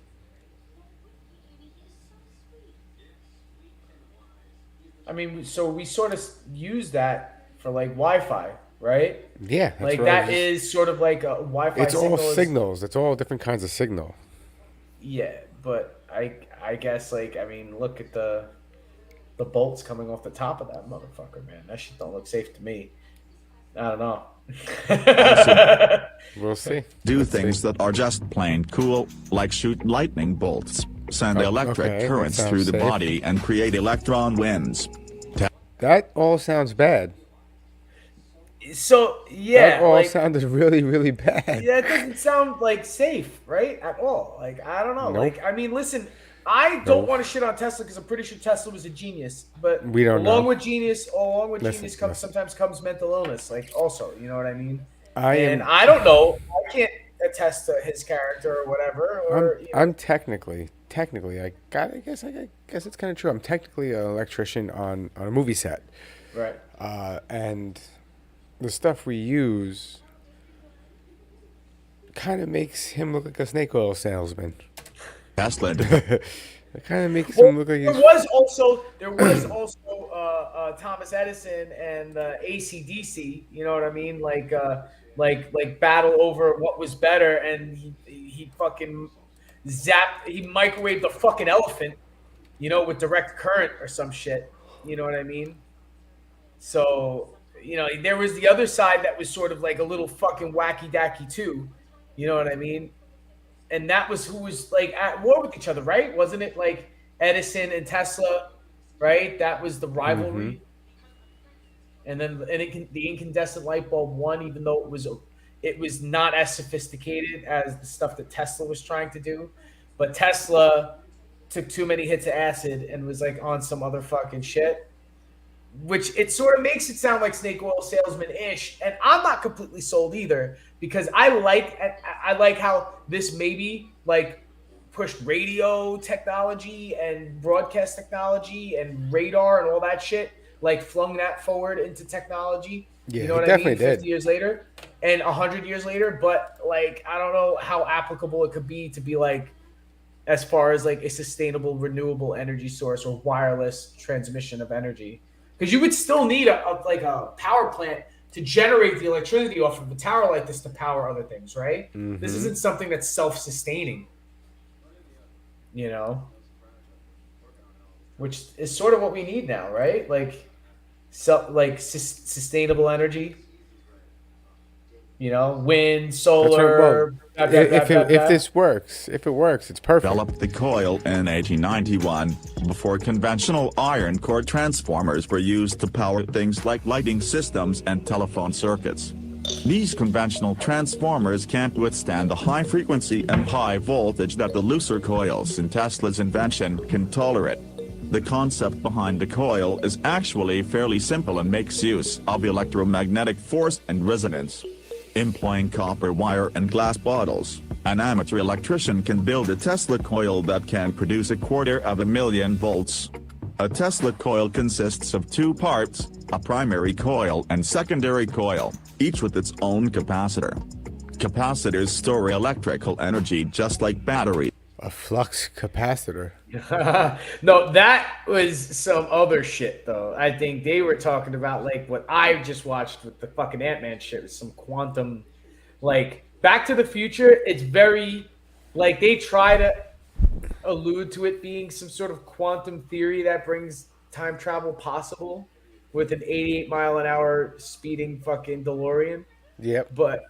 I mean, so we sort of use that for like Wi-Fi, right? Yeah, that's Like what I that was just- is sort of like a Wi-Fi. It's all signal is- signals. It's all different kinds of signal. Yeah, but I guess like I mean, look at the bolts coming off the top of that motherfucker, man. That shit don't look safe to me. I don't know. We'll see. do Let's things see. that are just plain cool, like shoot lightning bolts, send electric okay, that currents sounds through the safe. body, and create electron winds. That all sounds bad. So yeah, That all like sounded really, really bad. yeah, it doesn't sound like safe, right? At all. Like I don't know. Nope. Like I mean, listen, I don't No. want to shit on Tesla because I'm pretty sure Tesla was a genius. But We don't along know. with genius, Listen. sometimes comes mental illness. Like also, you know what I mean? I And am. I don't know. I can't attest to his character or whatever. Or I'm technically. I guess it's kind of true. I'm technically an electrician on a movie set, right. and the stuff we use kind of makes him look like a snake oil salesman. Tesla It kind of makes Well, him look like there he's. was also Thomas Edison and AC/DC. You know what I mean? Like battle over what was better, and he fucking he microwaved the fucking elephant, with direct current or some shit. You know what I mean? So there was the other side that was sort of like a little fucking wacky dacky too. You know what I mean? And that was who was like at war with each other, right? Wasn't it like Edison and Tesla, right? That was the rivalry. And then the incandescent light bulb won, even though it was not as sophisticated as the stuff that Tesla was trying to do. But Tesla took too many hits of acid and was like on some other fucking shit, which it sort of makes it sound like snake oil salesman-ish. And I'm not completely sold either, because I like how this maybe like pushed radio technology and broadcast technology and radar and all that shit, like flung that forward into technology. Yeah, you know he what I mean? definitely did. 50 years later and 100 years later. But like, I don't know how applicable it could be to be like, as far as like a sustainable, renewable energy source or wireless transmission of energy. Because you would still need a power plant to generate the electricity off of a tower like this to power other things, right? This isn't something that's self-sustaining, which is sort of what we need now, right? Like, sustainable energy, wind, solar. If this works, if it works, it's perfect. developed the coil in 1891 before conventional iron core transformers were used to power things like lighting systems and telephone circuits. These conventional transformers can't withstand the high frequency and high voltage that the looser coils in Tesla's invention can tolerate. The concept behind the coil is actually fairly simple and makes use of electromagnetic force and resonance. Employing copper wire and glass bottles, an amateur electrician can build a Tesla coil that can produce 250,000 volts. A Tesla coil consists of two parts, a primary coil and secondary coil, each with its own capacitor. Capacitors store electrical energy just like batteries. A flux capacitor. No, that was some other shit, though. I think they were talking about like what I just watched with the fucking Ant-Man shit, with some quantum, like Back to the Future. It's very like they try to allude to it being some sort of quantum theory that brings time travel possible with an 88-mile-an-hour speeding fucking DeLorean. Yep. But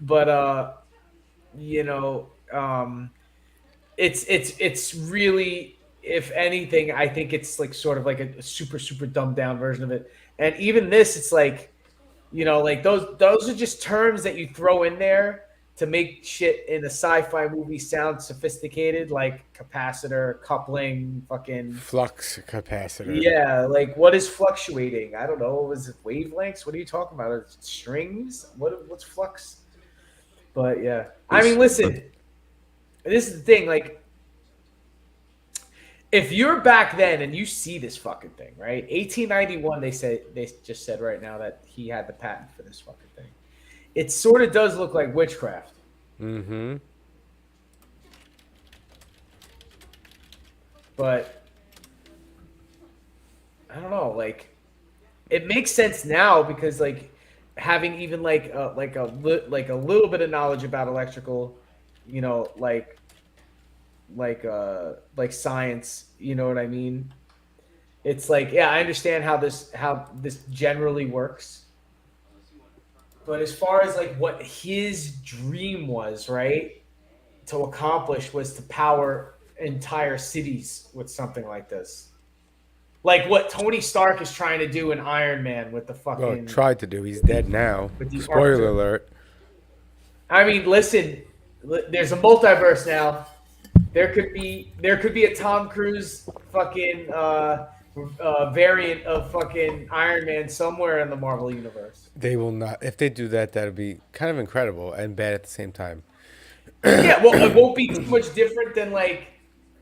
it's really, if anything, I think it's like sort of like a super dumbed down version of it. And even this, it's like, like those are just terms that you throw in there to make shit in a sci-fi movie sound sophisticated, like capacitor, coupling, fucking Flux capacitor. yeah. Like, what is fluctuating? I don't know. Was it wavelengths? What are you talking about? Is it strings? What's flux? But yeah, I mean, listen. This is the thing, like, if you're back then and you see this fucking thing, right? 1891, they just said right now that he had the patent for this fucking thing. It sort of does look like witchcraft. Mm-hmm. But I don't know, like, it makes sense now because like having even like a little bit of knowledge about electrical, like science, you know what I mean? It's like, yeah, I understand how this generally works. But as far as like what his dream was, right, to accomplish was to power entire cities with something like this. Like what Tony Stark is trying to do in Iron Man with the fucking... Well, tried to do. He's dead now. Spoiler alert. I mean, listen, there's a multiverse now. There could be a Tom Cruise fucking variant of fucking Iron Man somewhere in the Marvel universe. They will not. If they do that, that'll be kind of incredible and bad at the same time. Yeah, well, it won't be too much different than like.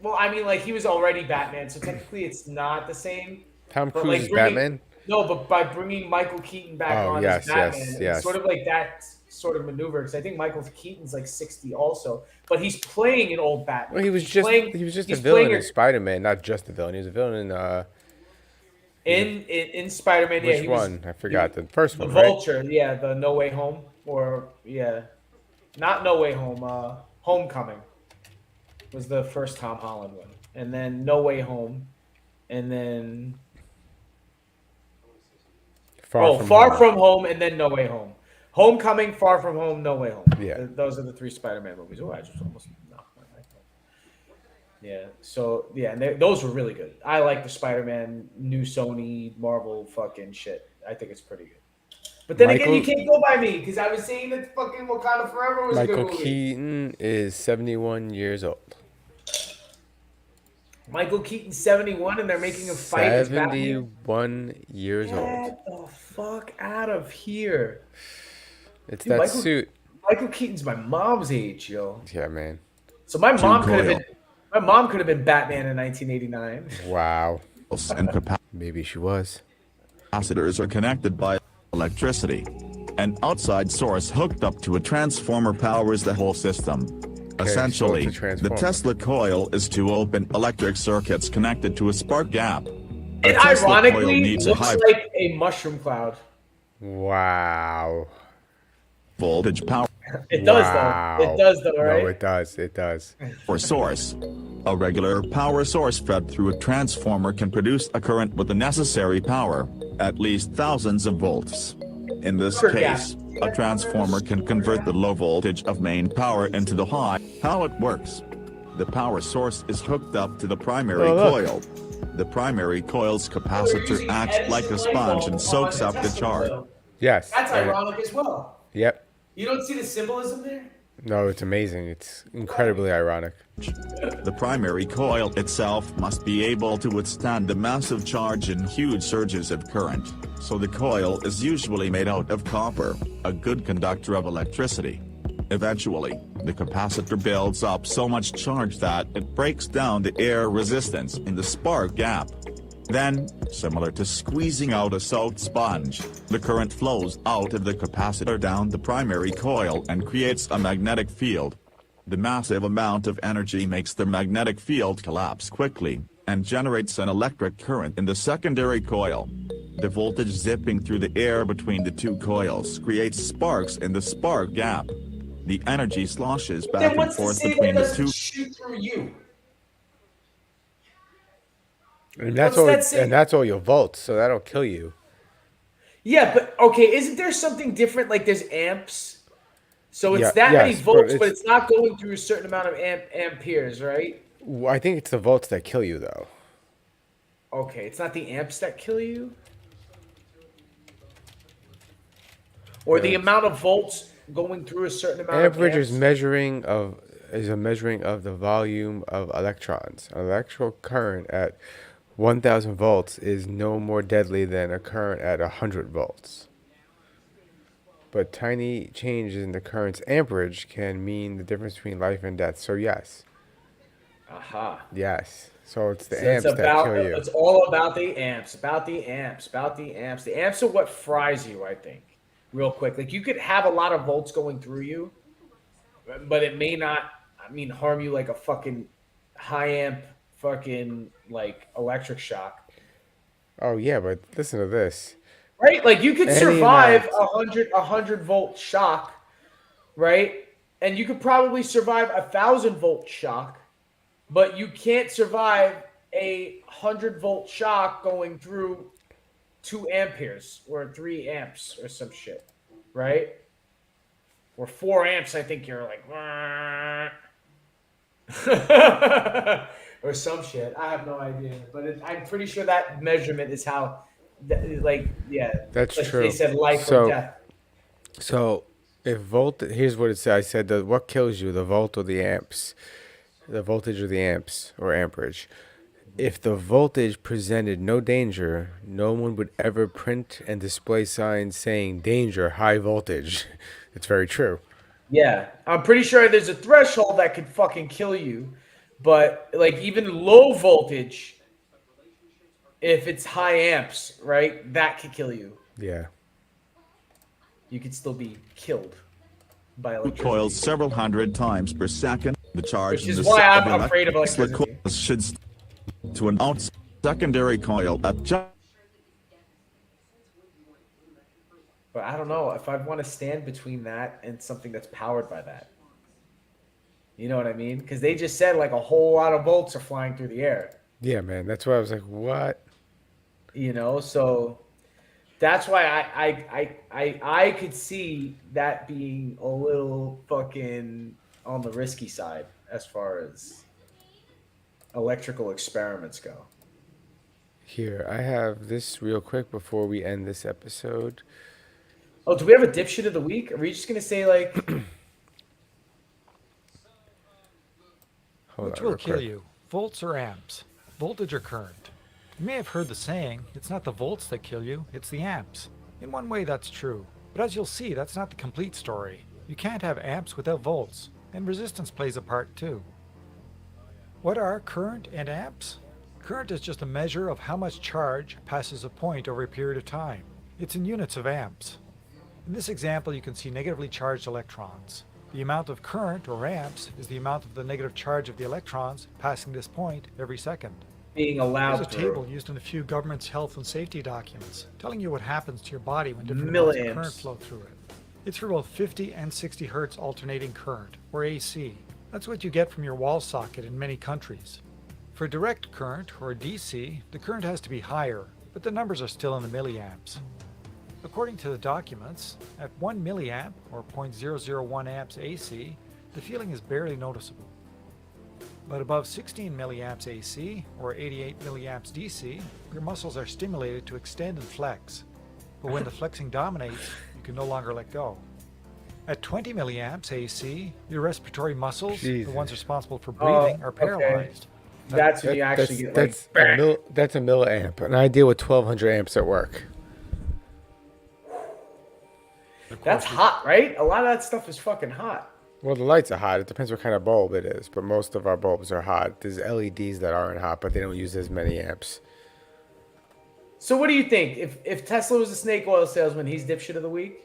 Well, I mean, like he was already Batman, so technically it's not the same. Tom But, Cruise like, is bringing- Batman. No, but by bringing Michael Keaton back Oh, on yes, as Batman, yes, it's yes. sort of like that sort of maneuver. Because I think Michael Keaton's like 60 also, but he's playing an old Batman. Well, he was He's just playing- he was just a he's villain playing in Spider-Man, not just a villain. He was a villain in Spider-Man. Yeah, which he one? I forgot the first the one. Right? Vulture. Yeah, the No Way Home, or not No Way Home. Homecoming was the first Tom Holland one, and then No Way Home, and then Far Home. From Home, and then No Way Home. Homecoming, Far From Home, No Way Home. Yeah. Those are the 3 Spider-Man movies. Oh, I just almost knocked my mic off. Yeah. So yeah, and those were really good. I like the Spider-Man new Sony Marvel fucking shit. I think it's pretty good. But then again, you can't go by me because I was saying that fucking Wakanda Forever was a Michael good movie. Keaton is 71 years old. Michael Keaton's 71, and they're making him fight as Batman. 71 years old. Get the fuck out of here! It's Dude, that suit. Michael Keaton's my mom's age, yo. Yeah, man. So my mom could have Coyle. been. My mom could have been Batman in 1989. Wow. And Maybe she was. capacitors are connected by electricity. An outside source hooked up to a transformer powers the whole system. so Essentially, it's a the transformer. Tesla coil is two open electric circuits connected to a spark gap. A It Tesla coil ironically needs a looks high like a mushroom cloud. Wow. voltage power It does Wow. though. It does though, right? No, it does. It does. source. A regular power source fed through a transformer can produce a current with the necessary power, at least thousands of volts. In this Sure, case, a transformer can convert the low voltage of main power into the high. How it works? The power source is hooked up to the primary Oh, look. coil. The primary coil's They're capacitor using acts Edison like a light sponge bulb and soaks on up the Tesla charge. coil. Yes. That's And- ironic as well. Yep. You don't see the symbolism there? No, it's amazing. It's incredibly ironic. The primary coil itself must be able to withstand the massive charge and huge surges of current, so the coil is usually made out of copper, a good conductor of electricity. Eventually, the capacitor builds up so much charge that it breaks down the air resistance in the spark gap. Then, similar to squeezing out a soaked sponge, the current flows out of the capacitor down the primary coil and creates a magnetic field. The massive amount of energy makes the magnetic field collapse quickly, and generates an electric current in the secondary coil. The voltage zipping through the air between the two coils creates sparks in the spark gap. The energy sloshes back Then and what's to forth say between that the doesn't two. shoot through you? And that's What's all. that say? And that's all your volts, so that'll kill you. Yeah, but okay, isn't there something different? Like there's amps, so it's Yeah, that many yes, but volts, but it's- it's not going through a certain amount of amperes, right? Well, I think it's the volts that kill you, though. Okay, it's not the amps that kill you, or the Yes. amount of volts going through a certain amount Amperage of is amps. a measuring of the volume of electrons. An electrical current at 1,000 volts is no more deadly than a current at 100 volts. But tiny changes in the current's amperage can mean the difference between life and death. So yes, Aha. yes. So it's the So amps it's that about kill you. it's all about the amps, about the amps, about the amps. The amps are what fries you, I think. Real quick, like you could have a lot of volts going through you, but it may not. I mean, harm you like a fucking high amp, fucking like electric shock, Oh yeah, but listen to this. right? Like you could Any survive amount. a hundred volt shock, right? And you could probably survive 1,000 volt shock, but you can't survive 100 volt shock going through 2 amperes or 3 amps or some shit, right? Or 4 amps, I think you're like, or some shit. I have no idea, but I'm pretty sure that measurement is how, like, yeah, That's like true. They said life So- or death. So if volt, here's what it said. I said that what kills you, the volt or the amps. the voltage or the amps or amperage. If the voltage presented no danger, no one would ever print and display signs saying danger, high voltage. It's very true. Yeah, I'm pretty sure there's a threshold that could fucking kill you, but like even low voltage, if it's high amps, right, that could kill you. Yeah. You could still be killed by electricity. Coils several hundred times per second. The charge Which in is the why set I'm afraid of Tesla electricity. coils should to an out secondary coil at just But I don't know if I'd want to stand between that and something that's powered by that. You know what I mean? Because they just said like a whole lot of volts are flying through the air. Yeah, man. That's why I was like, what? You know, so that's why I could see that being a little fucking on the risky side as far as electrical experiments go. Here, I have this real quick before we end this episode. Oh, do we have a dipshit of the week? Are we just gonna say like Hold Which on, will real kill quick. you, volts or amps? Voltage or current? You may have heard the saying, it's not the volts that kill you, it's the amps. In one way that's true, but as you'll see, that's not the complete story. You can't have amps without volts, and resistance plays a part too. What are current and amps? Current is just a measure of how much charge passes a point over a period of time. It's in units of amps. In this example, you can see negatively charged electrons. The amount of current, or amps, is the amount of the negative charge of the electrons passing this point every second. being allowed Here's a through? table used in a few government's health and safety documents, telling you what happens to your body when different amounts of Milliamps. current flow through it. It's for both 50 and 60 hertz alternating current, or AC. That's what you get from your wall socket in many countries. For direct current, or DC, the current has to be higher, but the numbers are still in the milliamps. According to the documents, at 1 milliamp, or 0.001 amps AC, the feeling is barely noticeable. But above 16 milliamps AC, or 88 milliamps DC, your muscles are stimulated to extend and flex. But when the flexing dominates, you can no longer let go. At 20 milliamps AC, your respiratory muscles, Jesus. the ones responsible for breathing, are okay. paralyzed. That's when you actually get like That's a milliamp, and I deal with 1200 amps at work. that's hot, right? A lot of that stuff is fucking hot. Well, the lights are hot. It depends what kind of bulb it is, but most of our bulbs are hot. There's LEDs that aren't hot, but they don't use as many amps. So what do you think? If Tesla was a snake oil salesman, he's dipshit of the week?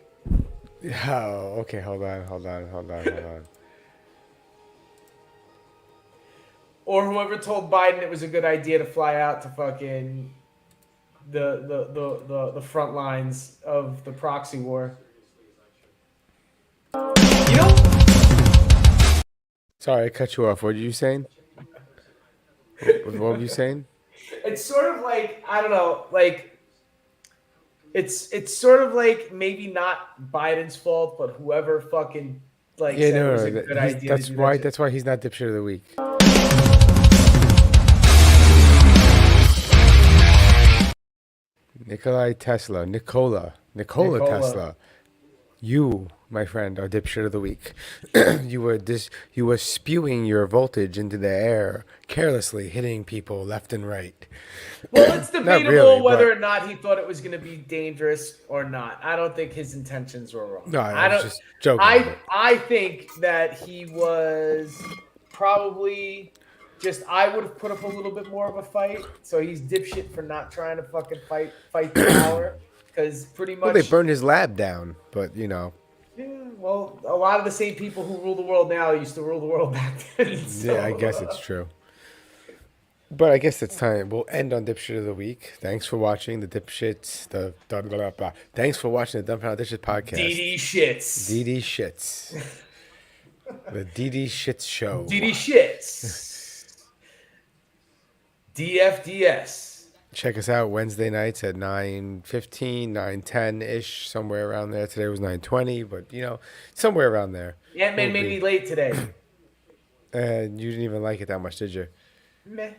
Oh, okay. Hold on. Or whoever told Biden it was a good idea to fly out to fucking the front lines of the proxy war. You know, Sorry, I cut you off. What were you saying? What were you saying? it's sort of like, I don't know, like it's sort of like maybe not Biden's fault, but whoever fucking like Yeah, said it no, was no. a good He's- idea. That's to do why. that shit. That's why he's not dipshit of the week. Nikola Tesla. You, my friend, are dipshit of the week. You were spewing your voltage into the air, carelessly hitting people left and right. Well, it's debatable really, whether but- or not he thought it was going to be dangerous or not. I don't think his intentions were wrong. No, I I don't. was just joking. I think that he was probably just. I would have put up a little bit more of a fight. So he's dipshit for not trying to fucking fight the power, because pretty much. Well, they burned his lab down, but you know. Yeah, well, a lot of the same people who rule the world now used to rule the world back then. So, Yeah, I guess it's true. But I guess it's time. We'll end on Dipshit of the Week. Thanks for watching the Dipshits. Blah, blah, blah. Thanks for watching the Dumbfounded Dipshit podcast. DD shits. DD Shits. The DD Shits Show. DD shits. DFDS. Check us out Wednesday nights at 9:15, 9:10-ish, somewhere around there. Today was 9:20, but, you know, somewhere around there. Ant-Man Will made be. me late today. And you didn't even like it that much, did you? Meh.